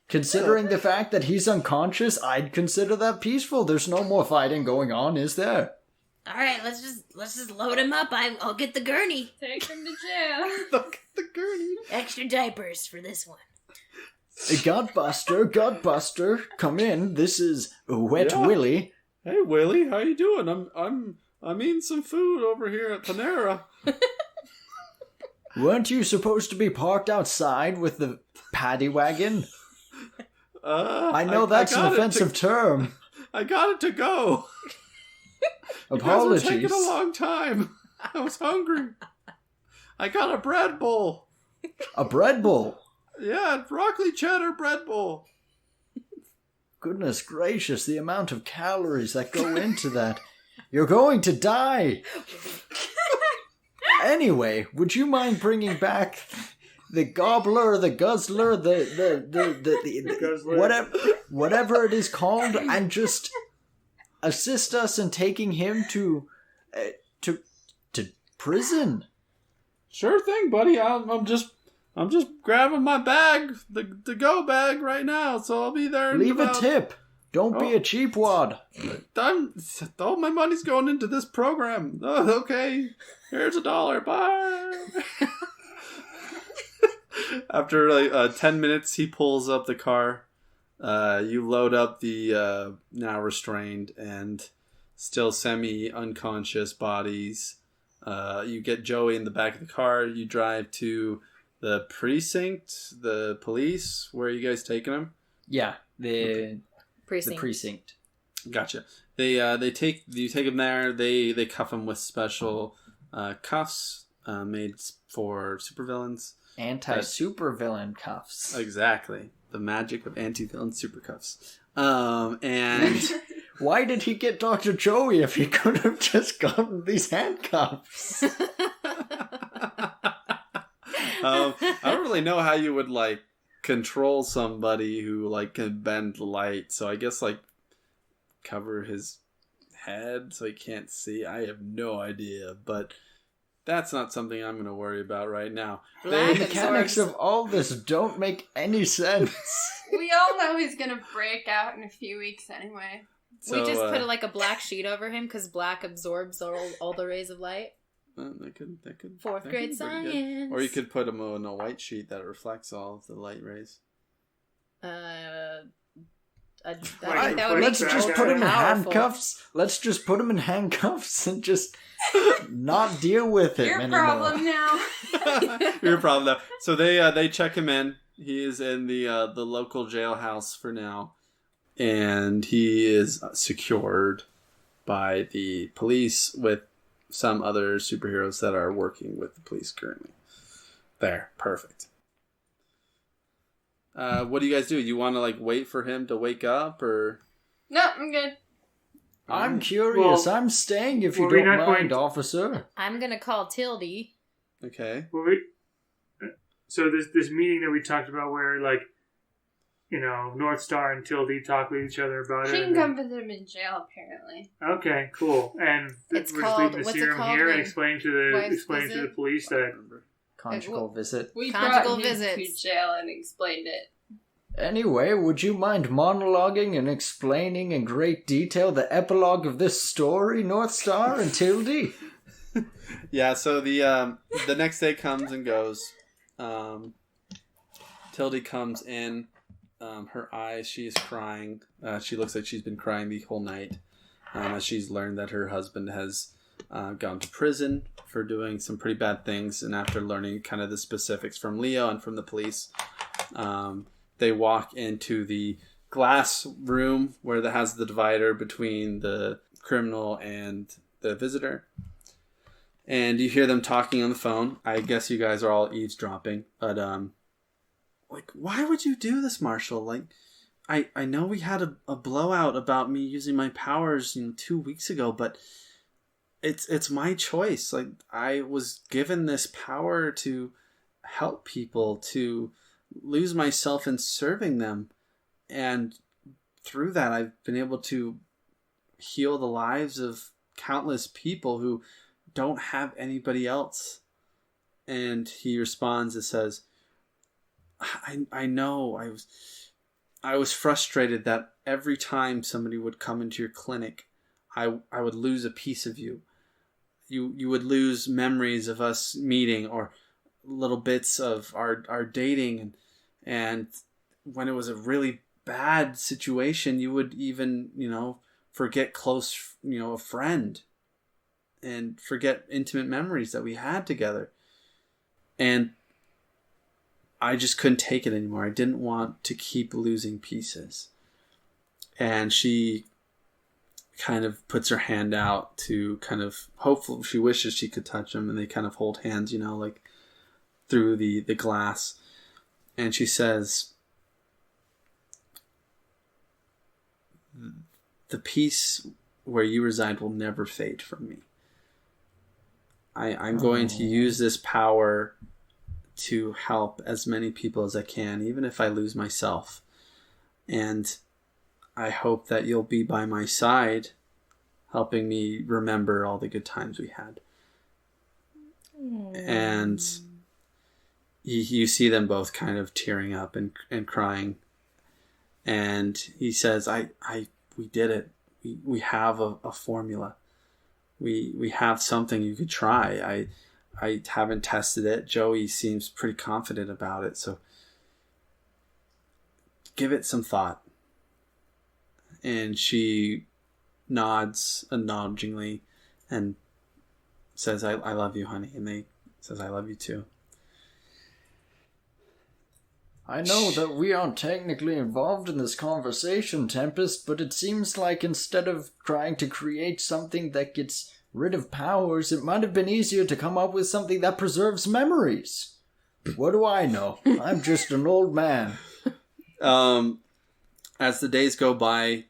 Considering the fact that he's unconscious, I'd consider that peaceful. There's no more fighting going on, is there? All right, let's just load him up. I'll get the gurney. Take him to jail. Look at the gurney. Extra diapers for this one. Godbuster, come in. This is Wet Willie. Hey Willie, how you doing? I'm eating some food over here at Panera. Weren't you supposed to be parked outside with the paddy wagon? I know that's an offensive term. I got it to go. Apologies. You guys were taking a long time. I was hungry. I got a bread bowl. A bread bowl? Yeah, broccoli cheddar bread bowl. Goodness gracious, the amount of calories that go into that. You're going to die. Anyway, would you mind bringing back the gobbler, the guzzler, the guzzler. whatever it is called, and just assist us in taking him to prison? Sure thing, buddy. I'm just grabbing my bag, the go bag right now, so I'll be there. Leave a tip. Don't be a cheapwad. All my money's going into this program. Oh, okay. Here's $1. Bye. After like 10 minutes, he pulls up the car. You load up the now restrained and still semi-unconscious bodies. You get Joey in the back of the car. You drive to the precinct, the police. Where are you guys taking him? Yeah, the Precinct. precinct. Gotcha. You take him there. They cuff him with special cuffs made for supervillains. Anti-supervillain cuffs. Exactly. The magic of anti-villain super cuffs. And why did he get Dr. Joey if he could have just gotten these handcuffs? I don't really know how you would like control somebody who like can bend light. So I guess like cover his head so he can't see. I have no idea, but that's not something I'm going to worry about right now. The mechanics of all this don't make any sense. We all know he's gonna break out in a few weeks anyway. We just put like a black sheet over him because black absorbs all the rays of light. That could Fourth grade science. Or you could put him on a white sheet that reflects all of the light rays. Let's just put him in handcuffs. Let's just put him in handcuffs and just not deal with him Your anymore. problem now. Your problem now. So they check him in. He is in the local jailhouse for now, and he is secured by the police with some other superheroes that are working with the police currently. There, perfect. What do you guys do? You want to like wait for him to wake up, or? No, I'm good. I'm curious. Well, I'm staying if you we're don't not mind, going officer. I'm gonna call Tildy. Okay. So this meeting that we talked about where, like, you know, North Star and Tildy talk with each other about She it. can come visit him in jail, apparently. Okay, cool. And It's we're called- just leaving the what's it serum called here and when explain to wives the visit? police that Conjugal visit. We Conjugal brought him visits. to jail and explained it. Anyway, would you mind monologuing and explaining in great detail the epilogue of this story, North Star and Tildy? Yeah, so the next day comes and goes. Tildy comes in. Her eyes, she is crying. She looks like she's been crying the whole night as she's learned that her husband has gone to prison for doing some pretty bad things. And after learning kind of the specifics from Leo and from the police, they walk into the glass room where that has the divider between the criminal and the visitor. And you hear them talking on the phone. I guess you guys are all eavesdropping, but like, why would you do this, Marshall? Like, I know we had a blowout about me using my powers, 2 weeks ago, but it's my choice. Like, I was given this power to help people, to lose myself in serving them, and through that, I've been able to heal the lives of countless people who don't have anybody else. And he responds and says, I know I was frustrated that every time somebody would come into your clinic, I would lose a piece of you. You would lose memories of us meeting or little bits of our dating, and when it was a really bad situation, you would even, forget close, a friend, and forget intimate memories that we had together. And I just couldn't take it anymore. I didn't want to keep losing pieces. And she kind of puts her hand out to kind of, hopefully she wishes she could touch him, and they kind of hold hands, like through the glass. And she says, the peace where you reside will never fade from me. I'm going to use this power to help as many people as I can, even if I lose myself. And I hope that you'll be by my side, helping me remember all the good times we had. And you see them both kind of tearing up and crying. And he says, we did it. We have a formula. We have something you could try. I haven't tested it. Joey seems pretty confident about it, so give it some thought. And she nods acknowledgingly and says, I love you, honey. And they says, I love you too. I know that we aren't technically involved in this conversation, Tempest, but it seems like instead of trying to create something that gets rid of powers, it might have been easier to come up with something that preserves memories. What do I know? I'm just an old man. As the days go by,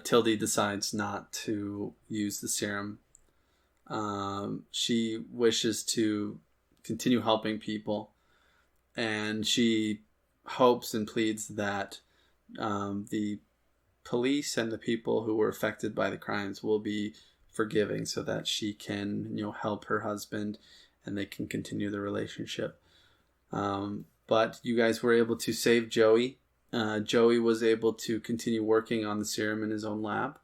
Tildy decides not to use the serum. She wishes to continue helping people, and she hopes and pleads that the police and the people who were affected by the crimes will be forgiving, so that she can help her husband and they can continue the relationship. But you guys were able to save Joey. Joey was able to continue working on the serum in his own lab.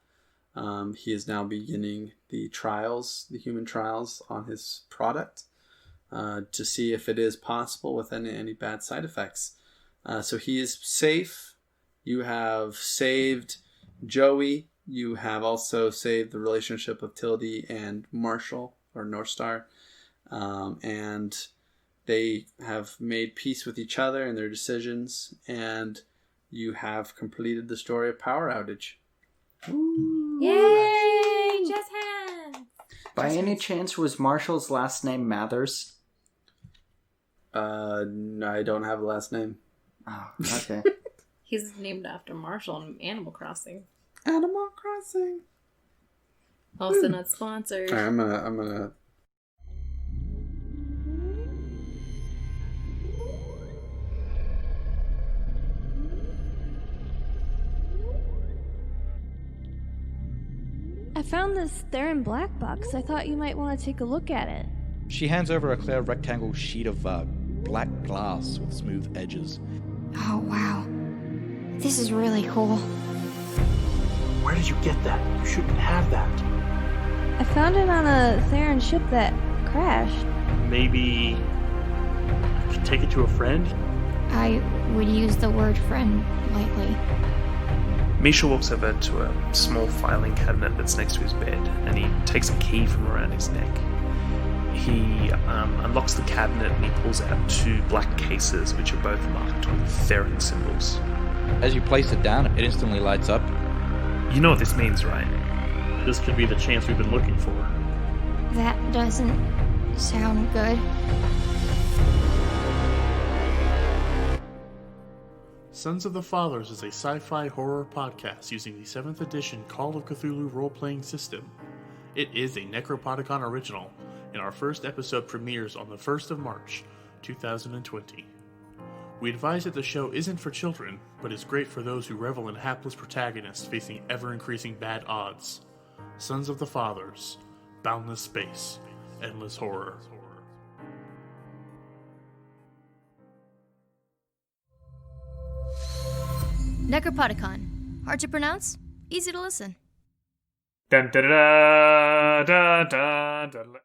He is now beginning the human trials on his product to see if it is possible with any bad side effects. So he is safe. You have saved Joey. You have also saved the relationship of Tildy and Marshall, or North Star. And they have made peace with each other and their decisions. And you have completed the story of Power Outage. Ooh. Yay! Just hands! By any chance, was Marshall's last name Mathers? No, I don't have a last name. Oh, okay. He's named after Marshall in Animal Crossing. Animal Crossing. Also not sponsored. All right, I'm gonna. I found this Theron black box. I thought you might want to take a look at it. She hands over a clear rectangle sheet of black glass with smooth edges. Oh, wow. This is really cool. Where did you get that? You shouldn't have that. I found it on a Theron ship that crashed. Maybe you could take it to a friend? I would use the word friend lightly. Misha walks over to a small filing cabinet that's next to his bed, and he takes a key from around his neck. He unlocks the cabinet and he pulls out 2 black cases, which are both marked with Theron symbols. As you place it down, it instantly lights up. You know what this means, right? This could be the chance we've been looking for. That doesn't sound good. Sons of the Fathers is a sci-fi horror podcast using the 7th edition Call of Cthulhu role-playing system. It is a Necropodicon original, and our first episode premieres on the 1st of March, 2020. We advise that the show isn't for children, but is great for those who revel in hapless protagonists facing ever-increasing bad odds. Sons of the Fathers, Boundless Space, Endless Horror. Necropodicon. Hard to pronounce, easy to listen. Dun, da, da, da, da, da, da.